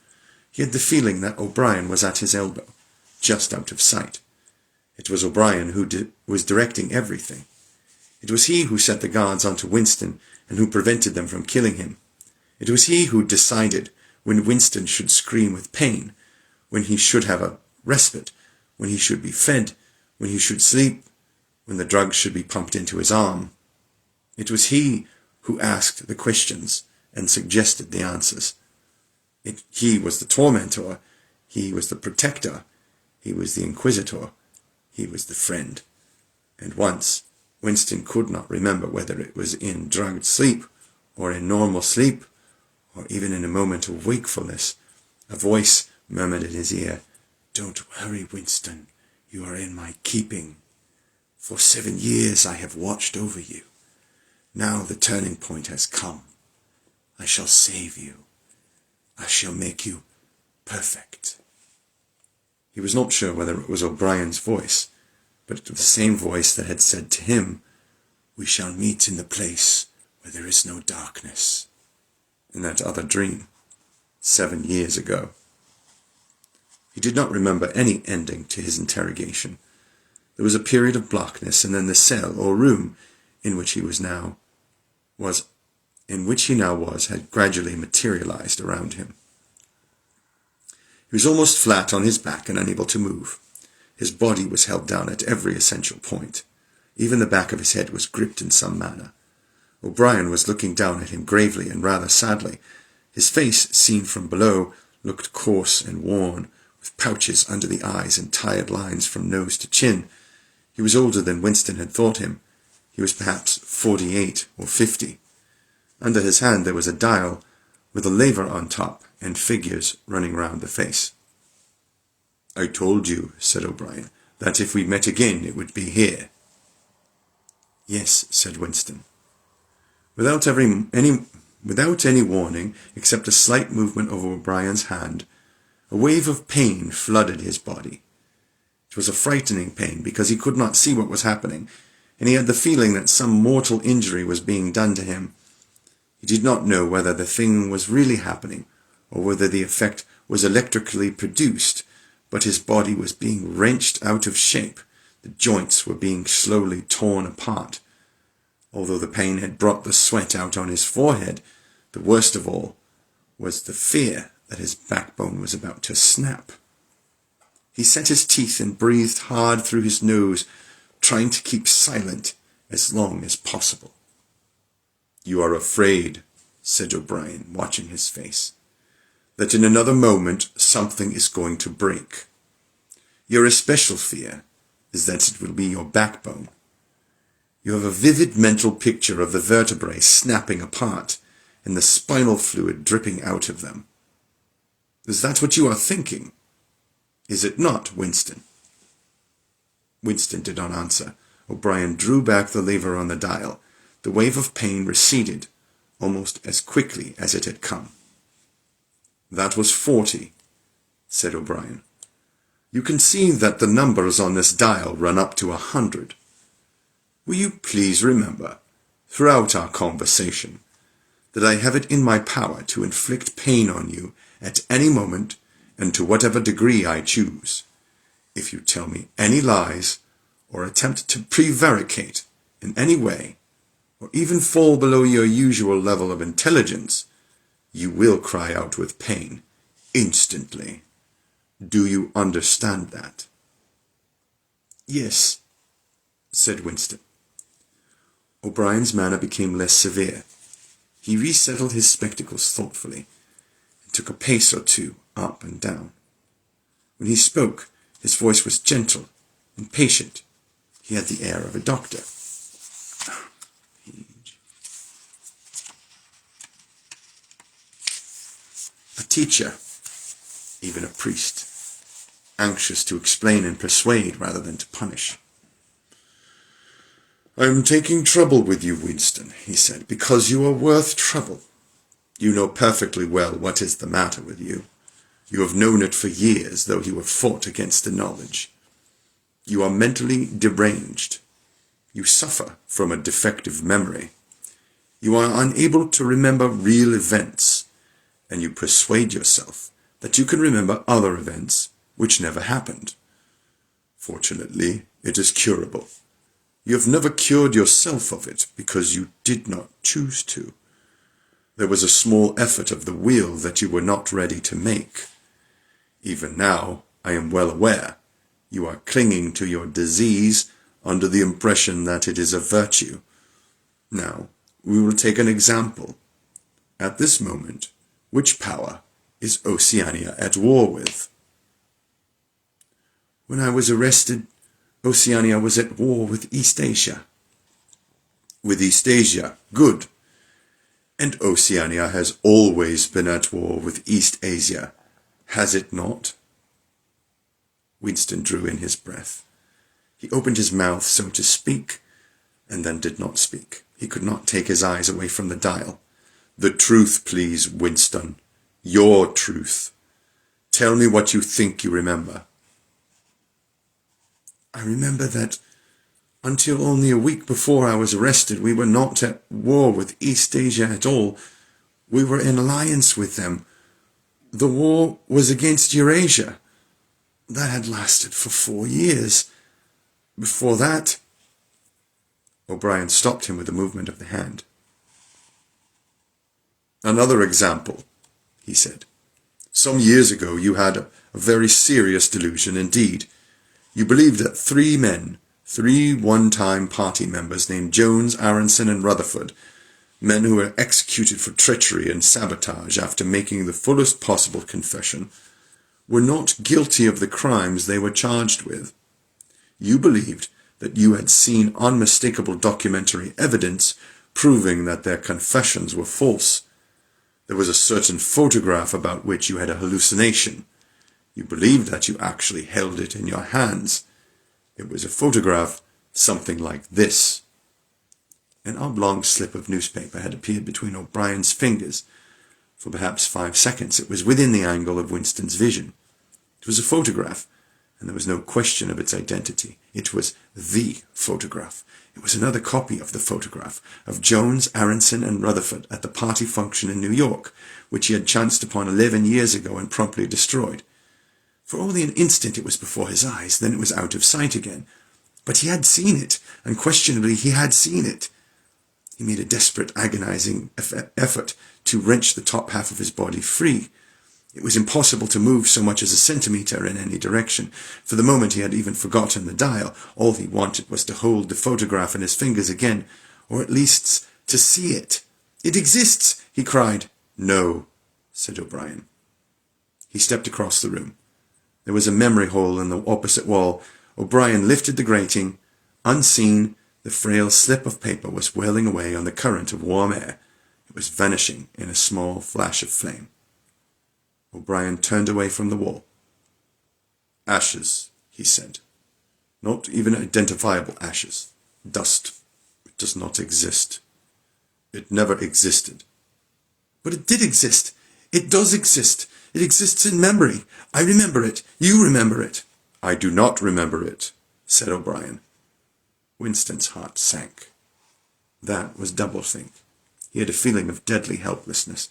he had the feeling that O'Brien was at his elbow, just out of sight. It was O'Brien who was directing everything. It was he who set the guards onto Winston and who prevented them from killing him. It was he who decided when Winston should scream with pain, when he should have a respite, when he should be fed, when he should sleep, when the drugs should be pumped into his arm. It was he who asked the questions and suggested the answers. He was the tormentor, he was the protector, he was the inquisitor, he was the friend. And once, Winston could not remember whether it was in drugged sleep, or in normal sleep, or even in a moment of wakefulness, a voice murmured in his ear, "Don't worry, Winston, you are in my keeping. For 7 years I have watched over you. Now the turning point has come. I shall save you. I shall make you perfect." He was not sure whether it was O'Brien's voice, but it was the same voice that had said to him, "We shall meet in the place where there is no darkness," in that other dream, 7 years ago. He did not remember any ending to his interrogation. There was a period of blackness, and then the cell or room in which he now was had gradually materialized around him. He was almost flat on his back and unable to move. His body was held down at every essential point. Even the back of his head was gripped in some manner. O'Brien was looking down at him gravely and rather sadly. His face, seen from below, looked coarse and worn, with pouches under the eyes and tired lines from nose to chin. He was older than Winston had thought him. He was perhaps 48 or 50. Under his hand there was a dial with a lever on top and figures running round the face. "I told you," said O'Brien, "that if we met again it would be here." "Yes," said Winston. Without any warning, except a slight movement of O'Brien's hand, a wave of pain flooded his body. It was a frightening pain because he could not see what was happening, and he had the feeling that some mortal injury was being done to him. He did not know whether the thing was really happening, or whether the effect was electrically produced, but his body was being wrenched out of shape. The joints were being slowly torn apart. Although the pain had brought the sweat out on his forehead, the worst of all was the fear that his backbone was about to snap. He set his teeth and breathed hard through his nose, trying to keep silent as long as possible. "You are afraid," said O'Brien, watching his face, "that in another moment something is going to break. Your especial fear is that it will be your backbone. You have a vivid mental picture of the vertebrae snapping apart and the spinal fluid dripping out of them. Is that what you are thinking? Is it not, Winston?" Winston did not answer. O'Brien drew back the lever on the dial. The wave of pain receded almost as quickly as it had come. "That was 40, said O'Brien. "You can see that the numbers on this dial run up to 100. Will you please remember, throughout our conversation, that I have it in my power to inflict pain on you at any moment and to whatever degree I choose. If you tell me any lies or attempt to prevaricate in any way, or even fall below your usual level of intelligence, you will cry out with pain instantly. Do you understand that?" "Yes," said Winston. O'Brien's manner became less severe. He resettled his spectacles thoughtfully and took a pace or two up and down. When he spoke, his voice was gentle and patient. He had the air of a doctor. A teacher, even a priest, anxious to explain and persuade rather than to punish. "I am taking trouble with you, Winston," he said, "because you are worth trouble. You know perfectly well what is the matter with you. You have known it for years, though you have fought against the knowledge. You are mentally deranged. You suffer from a defective memory. You are unable to remember real events, and you persuade yourself that you can remember other events which never happened. Fortunately, it is curable. You have never cured yourself of it because you did not choose to. There was a small effort of the will that you were not ready to make. Even now, I am well aware, you are clinging to your disease under the impression that it is a virtue. Now, we will take an example. At this moment, which power is Oceania at war with?" "When I was arrested, Oceania was at war with East Asia." "With East Asia, good. And Oceania has always been at war with East Asia, has it not?" Winston drew in his breath. He opened his mouth so to speak, and then did not speak. He could not take his eyes away from the dial. "The truth, please, Winston. Your truth. Tell me what you think you remember." "I remember that until only a week before I was arrested, we were not at war with East Asia at all. We were in alliance with them. The war was against Eurasia. That had lasted for 4 years. Before that—" O'Brien stopped him with a movement of the hand. "Another example," he said. "Some years ago you had a very serious delusion indeed. You believed that 3 men, 3 one-time party members named Jones, Aronson, and Rutherford, men who were executed for treachery and sabotage after making the fullest possible confession, were not guilty of the crimes they were charged with. You believed that you had seen unmistakable documentary evidence proving that their confessions were false. There was a certain photograph about which you had a hallucination. You believed that you actually held it in your hands. It was a photograph something like this." An oblong slip of newspaper had appeared between O'Brien's fingers. For perhaps 5 seconds it was within the angle of Winston's vision. It was a photograph, and there was no question of its identity. It was the photograph. It was another copy of the photograph of Jones, Aronson, and Rutherford at the party function in New York, which he had chanced upon 11 years ago and promptly destroyed. For only an instant it was before his eyes, then it was out of sight again. But he had seen it. Unquestionably he had seen it. He made a desperate, agonizing effort to wrench the top half of his body free. It was impossible to move so much as a centimetre in any direction. For the moment he had even forgotten the dial. All he wanted was to hold the photograph in his fingers again, or at least to see it. "It exists!" he cried. "No," said O'Brien. He stepped across the room. There was a memory hole in the opposite wall. O'Brien lifted the grating. Unseen, the frail slip of paper was whirling away on the current of warm air. It was vanishing in a small flash of flame. O'Brien turned away from the wall. "Ashes," he said. "Not even identifiable ashes. Dust. It does not exist. It never existed." "But it did exist. It does exist. It exists in memory. I remember it. You remember it." "I do not remember it," said O'Brien. Winston's heart sank. That was doublethink. He had a feeling of deadly helplessness.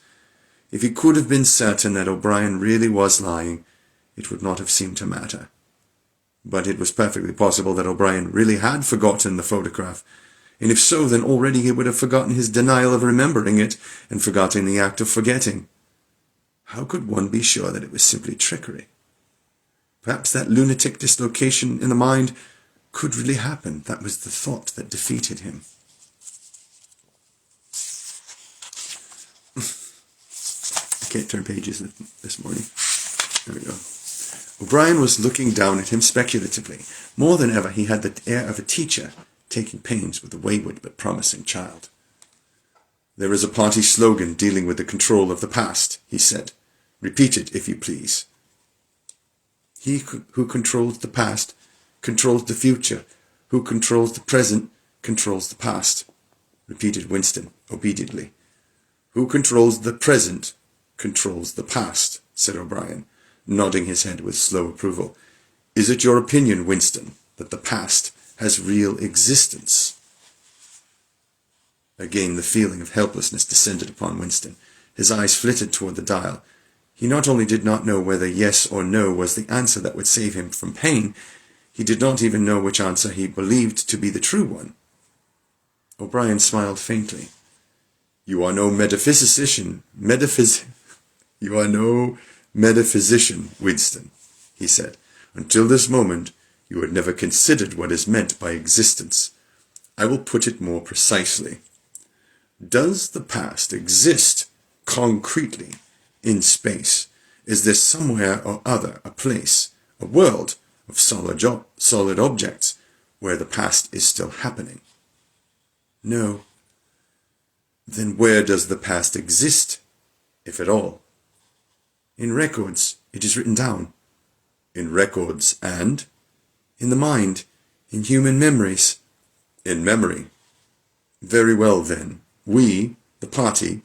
If he could have been certain that O'Brien really was lying, it would not have seemed to matter. But it was perfectly possible that O'Brien really had forgotten the photograph, and if so, then already he would have forgotten his denial of remembering it, and forgotten the act of forgetting. How could one be sure that it was simply trickery? Perhaps that lunatic dislocation in the mind could really happen. That was the thought that defeated him. I can't turn pages this morning. There we go. O'Brien was looking down at him speculatively. More than ever, he had the air of a teacher taking pains with a wayward but promising child. "There is a party slogan dealing with the control of the past," he said. "Repeat it, if you please." "He who controls the past controls the future. Who controls the present controls the past," repeated Winston obediently. "Who controls the present controls the past," said O'Brien, nodding his head with slow approval. "Is it your opinion, Winston, that the past has real existence?" Again the feeling of helplessness descended upon Winston. His eyes flitted toward the dial. He not only did not know whether yes or no was the answer that would save him from pain, he did not even know which answer he believed to be the true one. O'Brien smiled faintly. "You are no metaphysician, Winston," he said. "Until this moment, you had never considered what is meant by existence. I will put it more precisely. Does the past exist concretely in space? Is there somewhere or other a place, a world of solid objects where the past is still happening?" "No." "Then where does the past exist, if at all?" "In records. It is written down." "In records and?" "In the mind. In human memories." "In memory. Very well then. We, the party,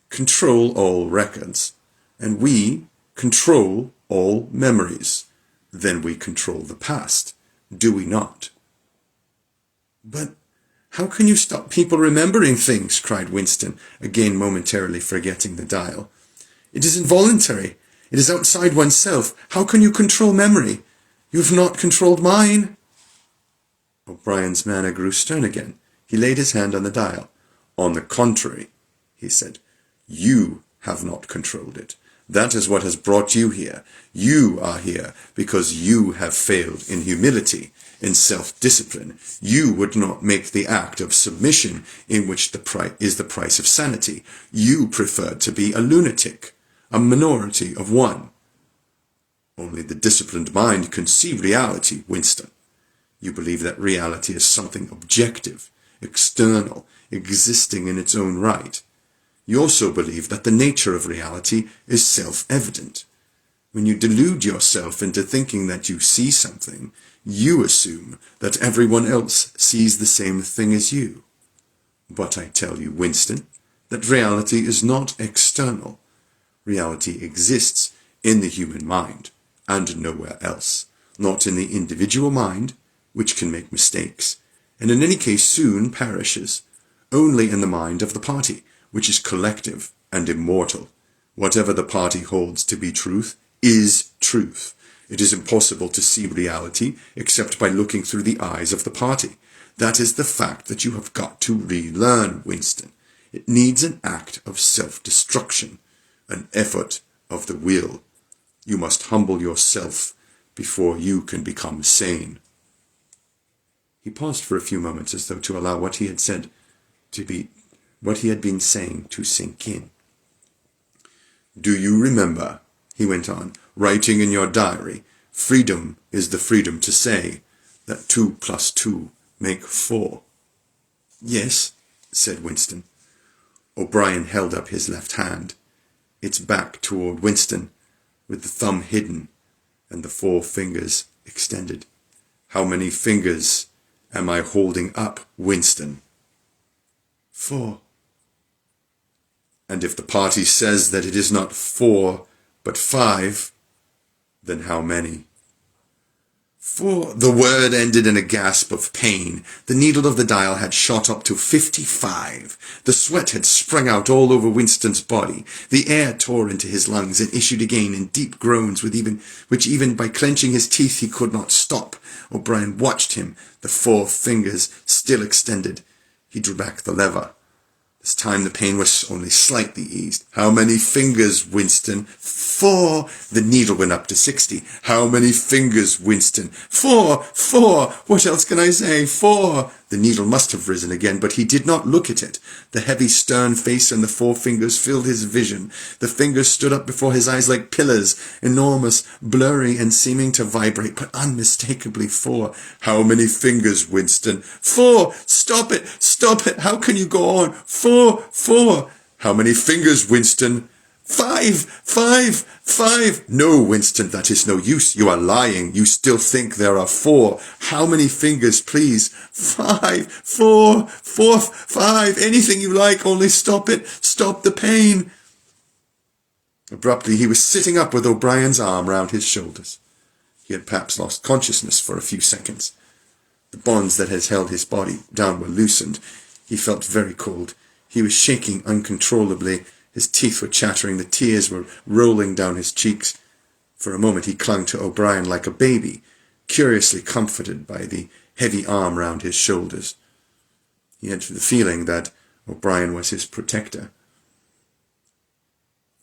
control all records, and we control all memories. Then we control the past, do we not?" "But how can you stop people remembering things?" cried Winston, again momentarily forgetting the dial. "It is involuntary. It is outside oneself. How can you control memory? You have not controlled mine." O'Brien's manner grew stern again. He laid his hand on the dial. "On the contrary," he said, "you have not controlled it. That is what has brought you here. You are here because you have failed in humility, in self-discipline. You would not make the act of submission in which is the price of sanity. You preferred to be a lunatic, a minority of one. Only the disciplined mind can see reality, Winston. You believe that reality is something objective, external, existing in its own right. You also believe that the nature of reality is self-evident. When you delude yourself into thinking that you see something, you assume that everyone else sees the same thing as you. But I tell you, Winston, that reality is not external. Reality exists in the human mind, and nowhere else. Not in the individual mind, which can make mistakes, and in any case soon perishes. Only in the mind of the party, which is collective and immortal. Whatever the party holds to be truth is truth. It is impossible to see reality except by looking through the eyes of the party. That is the fact that you have got to relearn, Winston. It needs an act of self-destruction, an effort of the will. You must humble yourself before you can become sane. He paused for a few moments as though to allow what he had been saying to sink in. Do you remember, he went on, writing in your diary, freedom is the freedom to say that 2 + 2 make 4? Yes, said Winston. O'Brien held up his left hand, its back toward Winston, with the thumb hidden and the 4 fingers extended. How many fingers am I holding up, Winston? 4. And if the party says that it is not 4, but 5, then how many? 4. The word ended in a gasp of pain. The needle of the dial had shot up to 55. The sweat had sprung out all over Winston's body. The air tore into his lungs and issued again in deep groans which even by clenching his teeth he could not stop. O'Brien watched him, the 4 fingers still extended. He drew back the lever. This time the pain was only slightly eased. How many fingers, Winston? 4. The needle went up to 60. How many fingers, Winston? 4. 4. What else can I say? 4. The needle must have risen again, but he did not look at it. The heavy, stern face and the 4 fingers filled his vision. The fingers stood up before his eyes like pillars, enormous, blurry, and seeming to vibrate, but unmistakably 4. How many fingers, Winston? 4. Stop it! Stop it! How can you go on? 4. 4. How many fingers, Winston? 5. 5. 5. No, Winston, that is no use. You are lying. You still think there are 4. How many fingers, please? 5. 4. 4. 5. Anything you like, only stop it. Stop the pain. Abruptly, he was sitting up with O'Brien's arm round his shoulders. He had perhaps lost consciousness for a few seconds. The bonds that had held his body down were loosened. He felt very cold. He was shaking uncontrollably. His teeth were chattering. The tears were rolling down his cheeks. For a moment he clung to O'Brien like a baby, curiously comforted by the heavy arm round his shoulders. He had the feeling that O'Brien was his protector,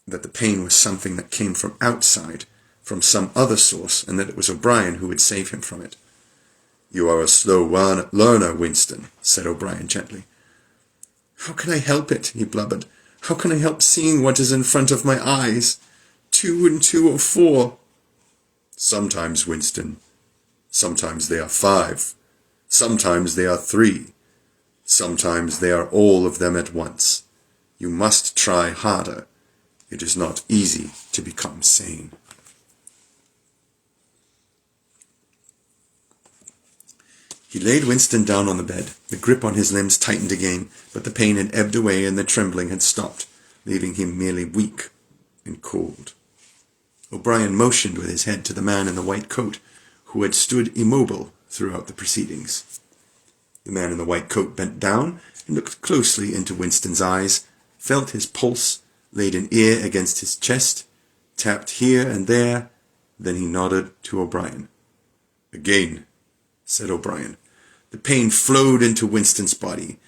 that the pain was something that came from outside, from some other source, and that it was O'Brien who would save him from it. You are a slow learner, Winston, said O'Brien gently. How can I help it? He blubbered. How can I help seeing what is in front of my eyes? 2 and 2 are 4. Sometimes, Winston. Sometimes they are 5. Sometimes they are 3. Sometimes they are all of them at once. You must try harder. It is not easy to become sane. He laid Winston down on the bed. The grip on his limbs tightened again, but the pain had ebbed away and the trembling had stopped, leaving him merely weak and cold. O'Brien motioned with his head to the man in the white coat, who had stood immobile throughout the proceedings. The man in the white coat bent down and looked closely into Winston's eyes, felt his pulse, laid an ear against his chest, tapped here and there, then he nodded to O'Brien. Again, said O'Brien. The pain flowed into Winston's body.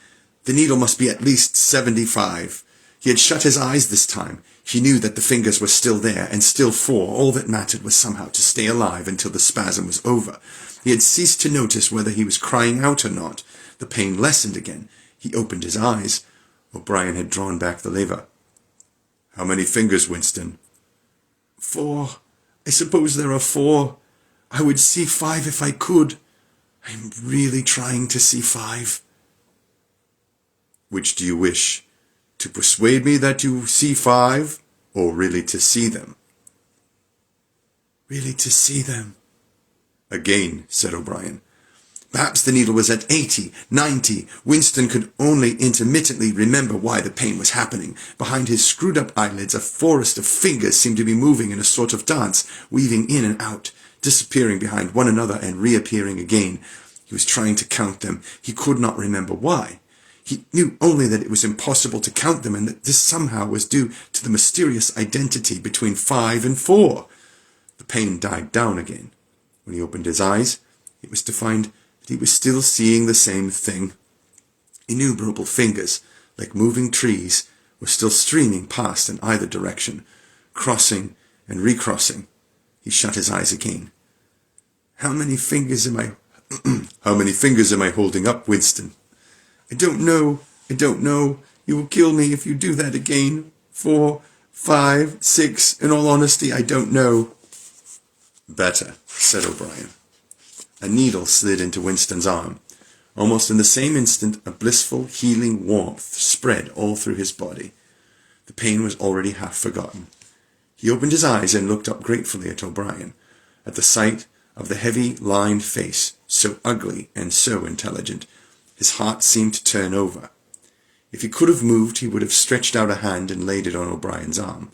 The needle must be at least 75. He had shut his eyes this time. He knew that the fingers were still there, and still 4. All that mattered was somehow to stay alive until the spasm was over. He had ceased to notice whether he was crying out or not. The pain lessened again. He opened his eyes. O'Brien had drawn back the lever. How many fingers, Winston? 4. I suppose there are 4. I would see 5 if I could. I'm really trying to see 5. Which do you wish? To persuade me that you see 5, or really to see them? Really to see them. Again, said O'Brien. Perhaps the needle was at 80, 90. Winston could only intermittently remember why the pain was happening. Behind his screwed-up eyelids, a forest of fingers seemed to be moving in a sort of dance, weaving in and out, disappearing behind one another and reappearing again. He was trying to count them. He could not remember why. He knew only that it was impossible to count them, and that this somehow was due to the mysterious identity between 5 and 4. The pain died down again. When he opened his eyes, it was to find that he was still seeing the same thing. Innumerable fingers, like moving trees, were still streaming past in either direction, crossing and recrossing. He shut his eyes again. How many fingers am I holding up, Winston? I don't know. You will kill me if you do that again. 4, 5, 6, in all honesty, I don't know. Better, said O'Brien. A needle slid into Winston's arm. Almost in the same instant, a blissful, healing warmth spread all through his body. The pain was already half forgotten. He opened his eyes and looked up gratefully at O'Brien, at the sight of the heavy, lined face, so ugly and so intelligent. His heart seemed to turn over. If he could have moved, he would have stretched out a hand and laid it on O'Brien's arm.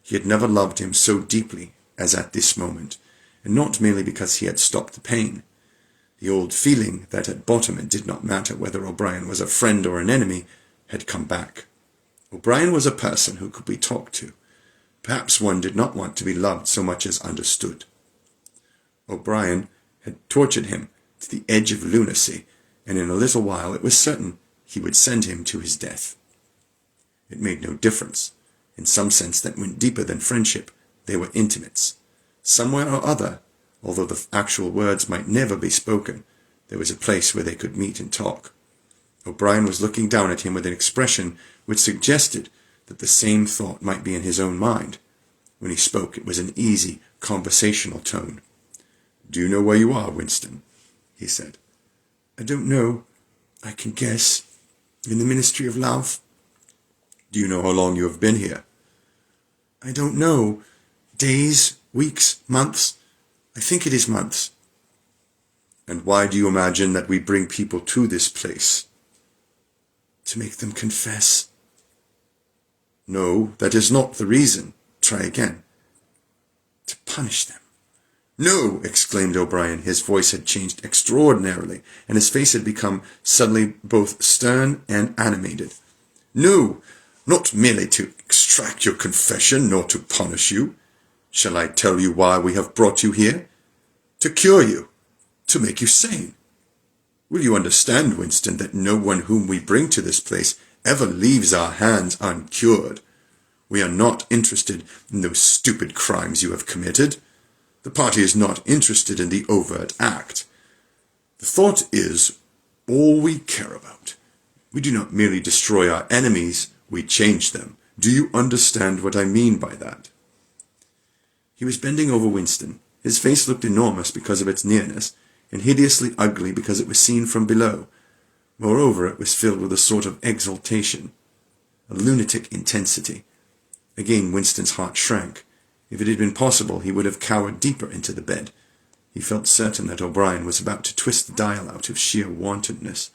He had never loved him so deeply as at this moment, and not merely because he had stopped the pain. The old feeling that at bottom it did not matter whether O'Brien was a friend or an enemy had come back. O'Brien was a person who could be talked to. Perhaps one did not want to be loved so much as understood. O'Brien had tortured him to the edge of lunacy, and in a little while it was certain he would send him to his death. It made no difference. In some sense that went deeper than friendship, they were intimates. Somewhere or other, although the actual words might never be spoken, there was a place where they could meet and talk. O'Brien was looking down at him with an expression which suggested that the same thought might be in his own mind. When he spoke, it was an easy, conversational tone. "Do you know where you are, Winston?" he said. "I don't know. I can guess. In the Ministry of Love." "Do you know how long you have been here?" "I don't know. Days, weeks, months. I think it is months." "And why do you imagine that we bring people to this place?" "To make them confess." "No, that is not the reason. Try again." "To punish them." "No!" exclaimed O'Brien. His voice had changed extraordinarily, and his face had become suddenly both stern and animated. "No, not merely to extract your confession, nor to punish you. Shall I tell you why we have brought you here? To cure you, to make you sane. Will you understand, Winston, that no one whom we bring to this place ever leaves our hands uncured? We are not interested in those stupid crimes you have committed. The party is not interested in the overt act. The thought is all we care about. We do not merely destroy our enemies, we change them. Do you understand what I mean by that?" He was bending over Winston. His face looked enormous because of its nearness, and hideously ugly because it was seen from below. Moreover, it was filled with a sort of exaltation, a lunatic intensity. Again Winston's heart shrank. If it had been possible, he would have cowered deeper into the bed. He felt certain that O'Brien was about to twist the dial out of sheer wantonness.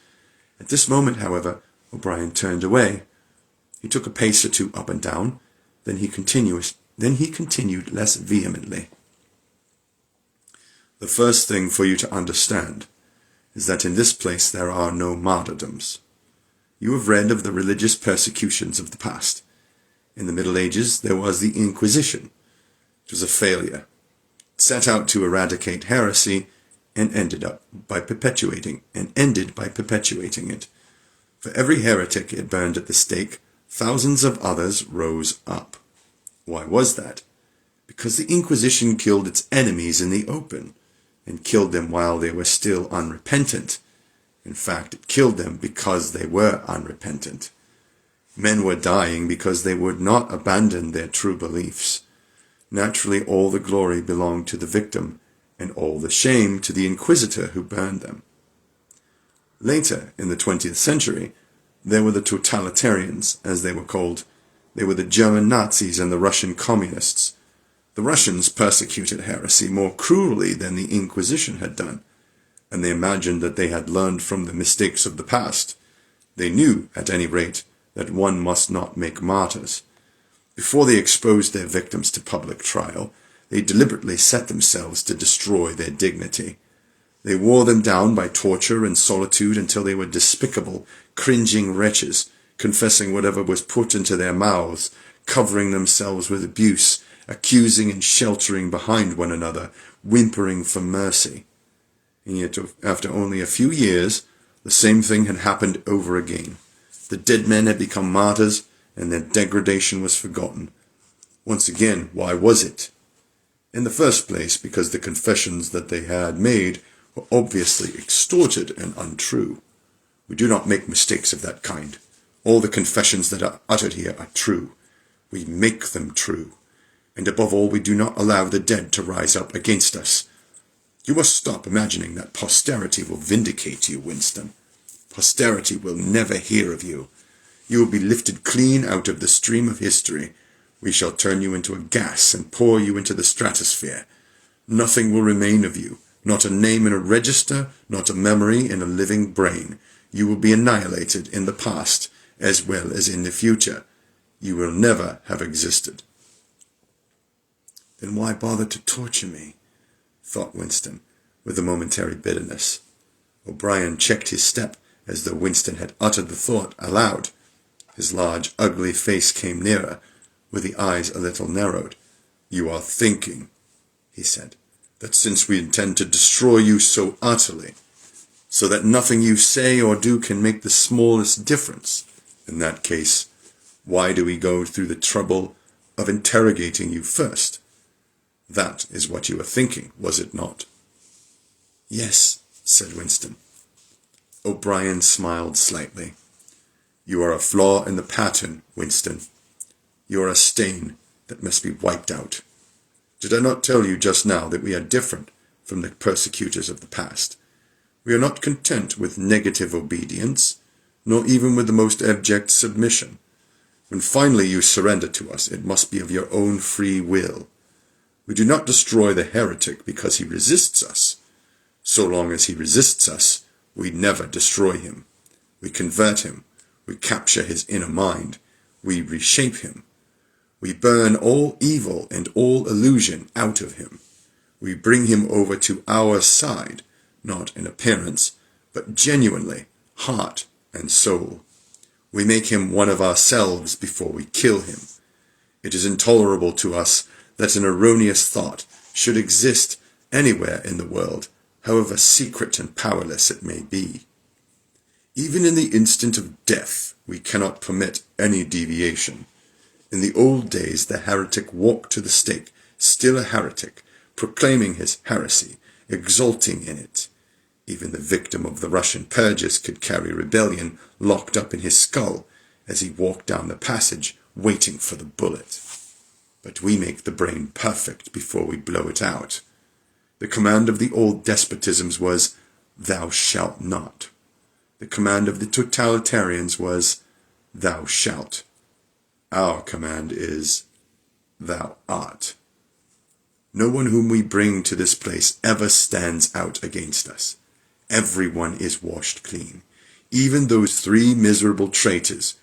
At this moment, however, O'Brien turned away. He took a pace or two up and down. Then he continued less vehemently. "The first thing for you to understand is that in this place there are no martyrdoms. You have read of the religious persecutions of the past. In the Middle Ages there was the Inquisition. It was a failure. It set out to eradicate heresy and ended by perpetuating it. For every heretic it burned at the stake, thousands of others rose up. Why was that? Because the Inquisition killed its enemies in the open, and killed them while they were still unrepentant. In fact, it killed them because they were unrepentant. Men were dying because they would not abandon their true beliefs. Naturally, all the glory belonged to the victim, and all the shame to the inquisitor who burned them. Later, in the 20th century, there were the totalitarians, as they were called. They were the German Nazis and the Russian communists. The Russians persecuted heresy more cruelly than the Inquisition had done, and they imagined that they had learned from the mistakes of the past. They knew, at any rate, that one must not make martyrs. Before they exposed their victims to public trial, they deliberately set themselves to destroy their dignity. They wore them down by torture and solitude until they were despicable, cringing wretches, confessing whatever was put into their mouths, covering themselves with abuse, accusing and sheltering behind one another, whimpering for mercy. and yet after only a few years, the same thing had happened over again. The dead men had become martyrs, and their degradation was forgotten. Once again, why was it? In the first place, because the confessions that they had made were obviously extorted and untrue. We do not make mistakes of that kind. All the confessions that are uttered here are true. We make them true. And above all, we do not allow the dead to rise up against us. You must stop imagining that posterity will vindicate you, Winston. Posterity will never hear of you. You will be lifted clean out of the stream of history. We shall turn you into a gas and pour you into the stratosphere. Nothing will remain of you, not a name in a register, not a memory in a living brain. You will be annihilated in the past as well as in the future. You will never have existed. Then why bother to torture me? Thought Winston, with a momentary bitterness. O'Brien checked his step as though Winston had uttered the thought aloud. His large, ugly face came nearer, with the eyes a little narrowed. You are thinking, he said, that since we intend to destroy you so utterly, so that nothing you say or do can make the smallest difference, in that case, why do we go through the trouble of interrogating you first? That is what you were thinking, was it not? Yes, said Winston. O'Brien smiled slightly. You are a flaw in the pattern, Winston. You are a stain that must be wiped out. Did I not tell you just now that we are different from the persecutors of the past? We are not content with negative obedience, nor even with the most abject submission. When finally you surrender to us, it must be of your own free will. We do not destroy the heretic because he resists us. So long as he resists us, we never destroy him. We convert him. We capture his inner mind. We reshape him. We burn all evil and all illusion out of him. We bring him over to our side, not in appearance, but genuinely, heart and soul. We make him one of ourselves before we kill him. It is intolerable to us that an erroneous thought should exist anywhere in the world, however secret and powerless it may be. Even in the instant of death, we cannot permit any deviation. In the old days, the heretic walked to the stake, still a heretic, proclaiming his heresy, exulting in it. Even the victim of the Russian purges could carry rebellion locked up in his skull as he walked down the passage, waiting for the bullet. But we make the brain perfect before we blow it out. The command of the old despotisms was, "Thou shalt not." The command of the totalitarians was, "Thou shalt." Our command is, "Thou art." No one whom we bring to this place ever stands out against us. Everyone is washed clean. Even those three miserable traitors,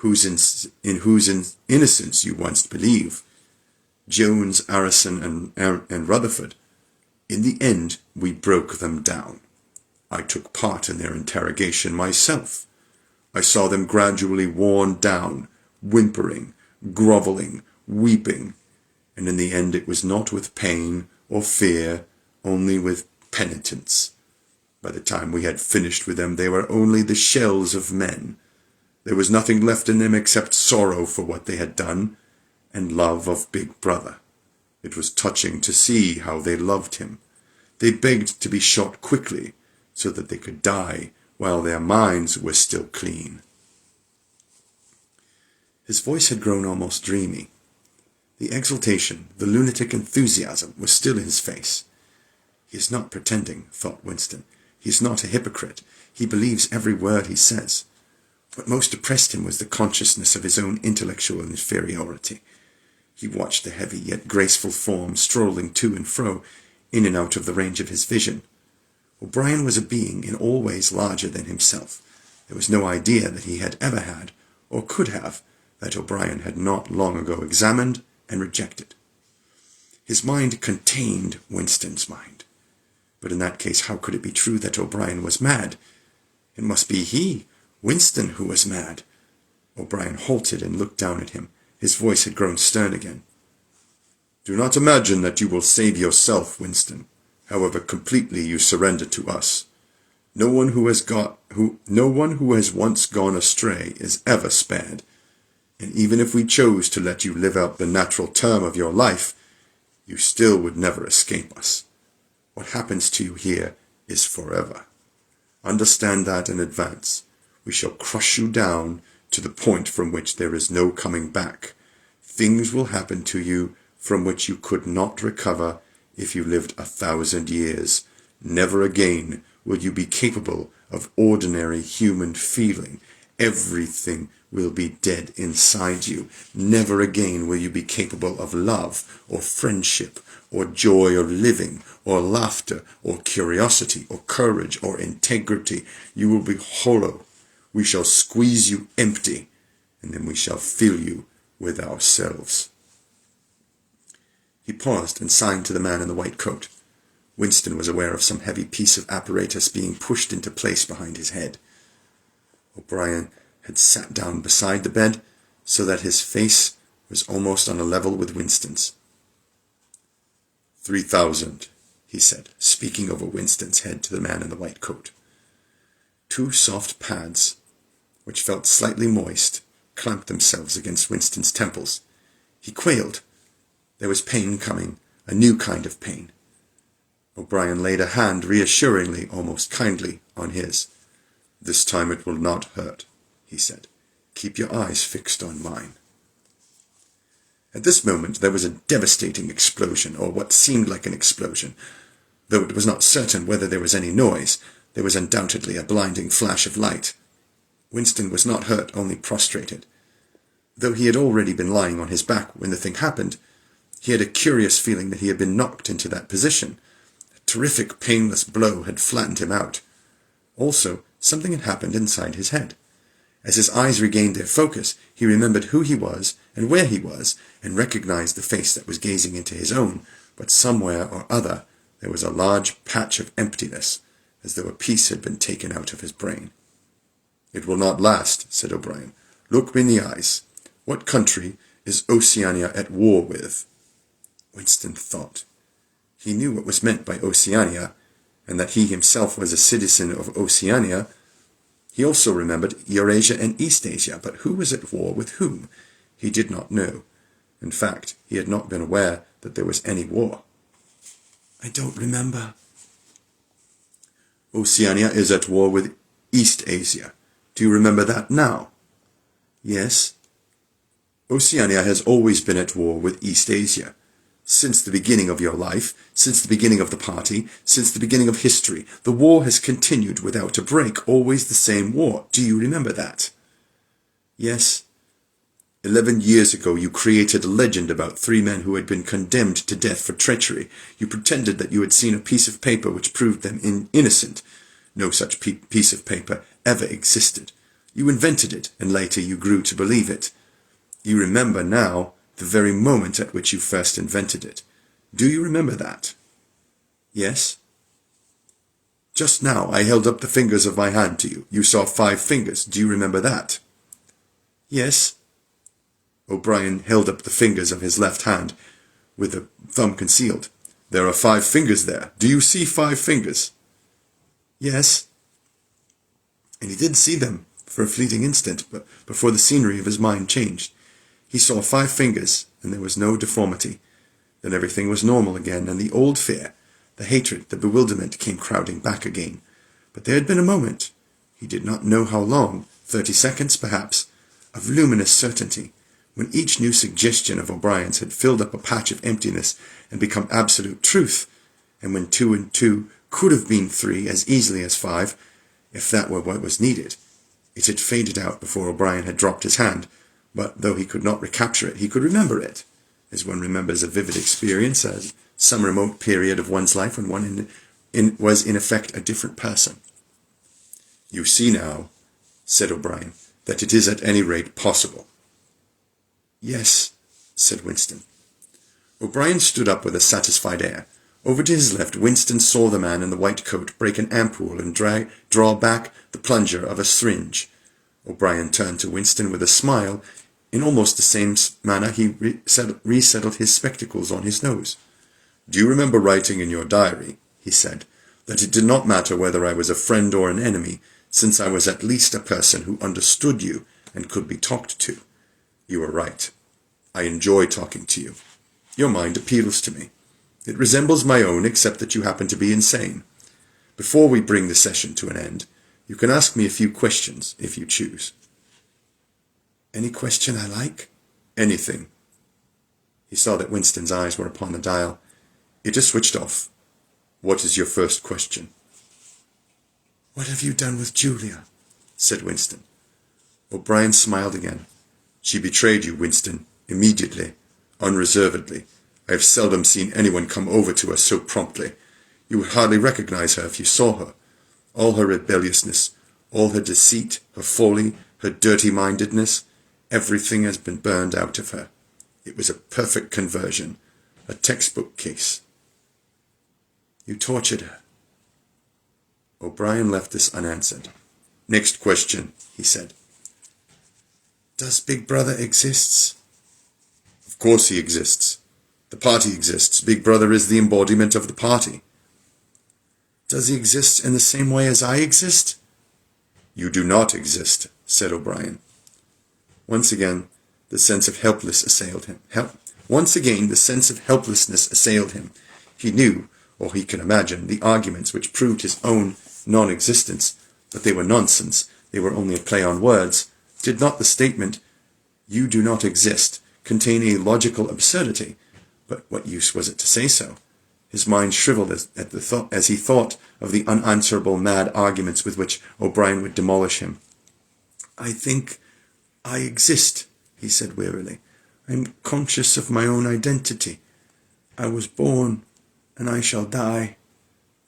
in whose innocence you once believed, Jones, Arison, and Rutherford. In the end, we broke them down. I took part in their interrogation myself. I saw them gradually worn down, whimpering, grovelling, weeping, and in the end it was not with pain or fear, only with penitence. By the time we had finished with them, they were only the shells of men. There was nothing left in them except sorrow for what they had done, and love of Big Brother. It was touching to see how they loved him. They begged to be shot quickly, so that they could die while their minds were still clean. His voice had grown almost dreamy. The exultation, the lunatic enthusiasm was still in his face. He is not pretending, thought Winston. He is not a hypocrite. He believes every word he says. What most oppressed him was the consciousness of his own intellectual inferiority. He watched the heavy yet graceful form strolling to and fro, in and out of the range of his vision. O'Brien was a being in all ways larger than himself. There was no idea that he had ever had, or could have, that O'Brien had not long ago examined and rejected. His mind contained Winston's mind. But in that case, how could it be true that O'Brien was mad? It must be he, Winston, who was mad. O'Brien halted and looked down at him. His voice had grown stern again. Do not imagine that you will save yourself, Winston. however completely you surrender to us. No one who has once gone astray is ever spared, and even if we chose to let you live out the natural term of your life, you still would never escape us. What happens to you here is forever. Understand that in advance. We shall crush you down to the point from which there is no coming back. Things will happen to you from which you could not recover if you lived 1,000 years. Never again will you be capable of ordinary human feeling. Everything will be dead inside you. Never again will you be capable of love or friendship or joy of living or laughter or curiosity or courage or integrity. You will be hollow. We shall squeeze you empty, and then we shall fill you with ourselves. He paused and signed to the man in the white coat. Winston was aware of some heavy piece of apparatus being pushed into place behind his head. O'Brien had sat down beside the bed so that his face was almost on a level with Winston's. 3,000, he said, speaking over Winston's head to the man in the white coat. Two soft pads, which felt slightly moist, clamped themselves against Winston's temples. He quailed. There was pain coming, a new kind of pain. O'Brien laid a hand reassuringly, almost kindly, on his. "This time it will not hurt," he said. "Keep your eyes fixed on mine." At this moment there was a devastating explosion, or what seemed like an explosion. Though it was not certain whether there was any noise, there was undoubtedly a blinding flash of light. Winston was not hurt, only prostrated. Though he had already been lying on his back when the thing happened, he had a curious feeling that he had been knocked into that position. A terrific, painless blow had flattened him out. Also, something had happened inside his head. As his eyes regained their focus, he remembered who he was and where he was, and recognized the face that was gazing into his own, but somewhere or other there was a large patch of emptiness, as though a piece had been taken out of his brain. "It will not last," said O'Brien. "Look me in the eyes. What country is Oceania at war with?" Winston thought. He knew what was meant by Oceania, and that he himself was a citizen of Oceania. He also remembered Eurasia and East Asia, but who was at war with whom? He did not know. In fact, he had not been aware that there was any war. "I don't remember." "Oceania is at war with East Asia. Do you remember that now?" "Yes." "Oceania has always been at war with East Asia. Since the beginning of your life, since the beginning of the party, since the beginning of history, the war has continued without a break, always the same war. Do you remember that?" "Yes." 11 years ago you created a legend about 3 men who had been condemned to death for treachery. You pretended that you had seen a piece of paper which proved them innocent. No such piece of paper ever existed. You invented it, and later you grew to believe it. You remember now the very moment at which you first invented it. Do you remember that?" "Yes." "Just now I held up the fingers of my hand to you. You saw 5 fingers. Do you remember that?" "Yes." O'Brien held up the fingers of his left hand, with the thumb concealed. "There are 5 fingers there. Do you see 5 fingers?" "Yes." And he did see them for a fleeting instant, but before the scenery of his mind changed. He saw 5 fingers, and there was no deformity. Then everything was normal again, and the old fear, the hatred, the bewilderment came crowding back again. But there had been a moment, he did not know how long, 30 seconds perhaps, of luminous certainty, when each new suggestion of O'Brien's had filled up a patch of emptiness and become absolute truth, and when 2 and 2 could have been 3 as easily as 5, if that were what was needed. It had faded out before O'Brien had dropped his hand, but though he could not recapture it, he could remember it, as one remembers a vivid experience, as some remote period of one's life when one was in effect a different person. "You see now," said O'Brien, "that it is at any rate possible." "Yes," said Winston. O'Brien stood up with a satisfied air. Over to his left, Winston saw the man in the white coat break an ampoule and draw back the plunger of a syringe. O'Brien turned to Winston with a smile. In almost the same manner he resettled his spectacles on his nose. "Do you remember writing in your diary," he said, that it did not matter whether I was a friend or an enemy, since I was at least a person who understood you and could be talked to. You were right. I enjoy talking to you. Your mind appeals to me. It resembles my own, except that you happen to be insane. Before we bring the session to an end, you can ask me a few questions, if you choose. Any question I like? Anything. He saw that Winston's eyes were upon the dial. It just switched off. What is your first question? What have you done with Julia? Said Winston. O'Brien smiled again. She betrayed you, Winston, immediately, unreservedly. I have seldom seen anyone come over to her so promptly. You would hardly recognize her if you saw her. All her rebelliousness, all her deceit, her folly, her dirty-mindedness, everything has been burned out of her. It was a perfect conversion, a textbook case. You tortured her. O'Brien left this unanswered. Next question, he said. Does Big Brother exist? Of course he exists. The party exists. Big Brother is the embodiment of the party. Does he exist in the same way as I exist? You do not exist, said O'Brien. Once again, the sense of helplessness assailed him. He knew, or he could imagine, the arguments which proved his own non-existence, but they were nonsense. They were only a play on words. Did not the statement, "You do not exist," contain a logical absurdity? But what use was it to say so? His mind shriveled as he thought of the unanswerable mad arguments with which O'Brien would demolish him. I think I exist, he said wearily. I am conscious of my own identity. I was born, and I shall die.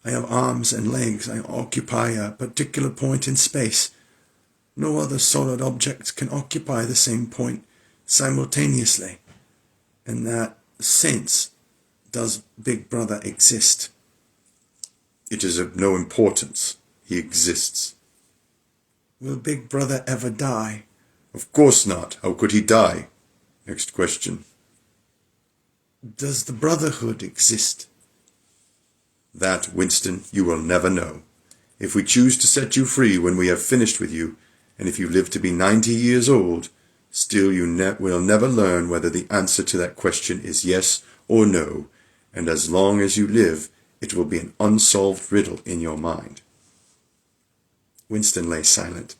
I have arms and legs. I occupy a particular point in space. No other solid object can occupy the same point simultaneously. In that sense, does Big Brother exist? It is of no importance. He exists. Will Big Brother ever die? Of course not. How could he die? Next question. Does the Brotherhood exist? That, Winston, you will never know. If we choose to set you free when we have finished with you, and if you live to be 90 years old, still you will never learn whether the answer to that question is yes or no, and as long as you live, it will be an unsolved riddle in your mind. Winston lay silent.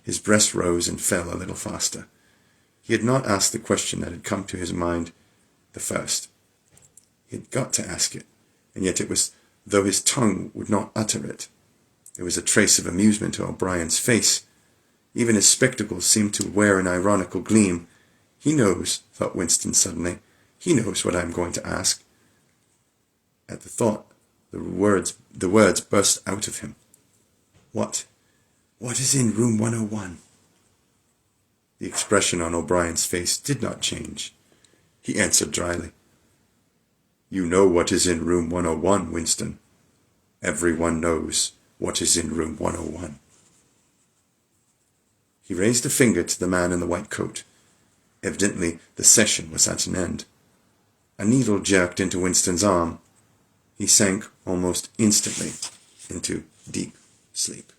His breast rose and fell a little faster. He had not asked the question that had come to his mind the first. He had got to ask it, and yet it was though his tongue would not utter it. There was a trace of amusement to O'Brien's face. Even his spectacles seemed to wear an ironical gleam. He knows, thought Winston suddenly, he knows what I am going to ask. At the thought, the words burst out of him. What is in room 101? The expression on O'Brien's face did not change. He answered dryly. You know what is in room 101, Winston. Everyone knows what is in room 101. He raised a finger to the man in the white coat. Evidently, the session was at an end. A needle jerked into Winston's arm. He sank almost instantly into deep sleep.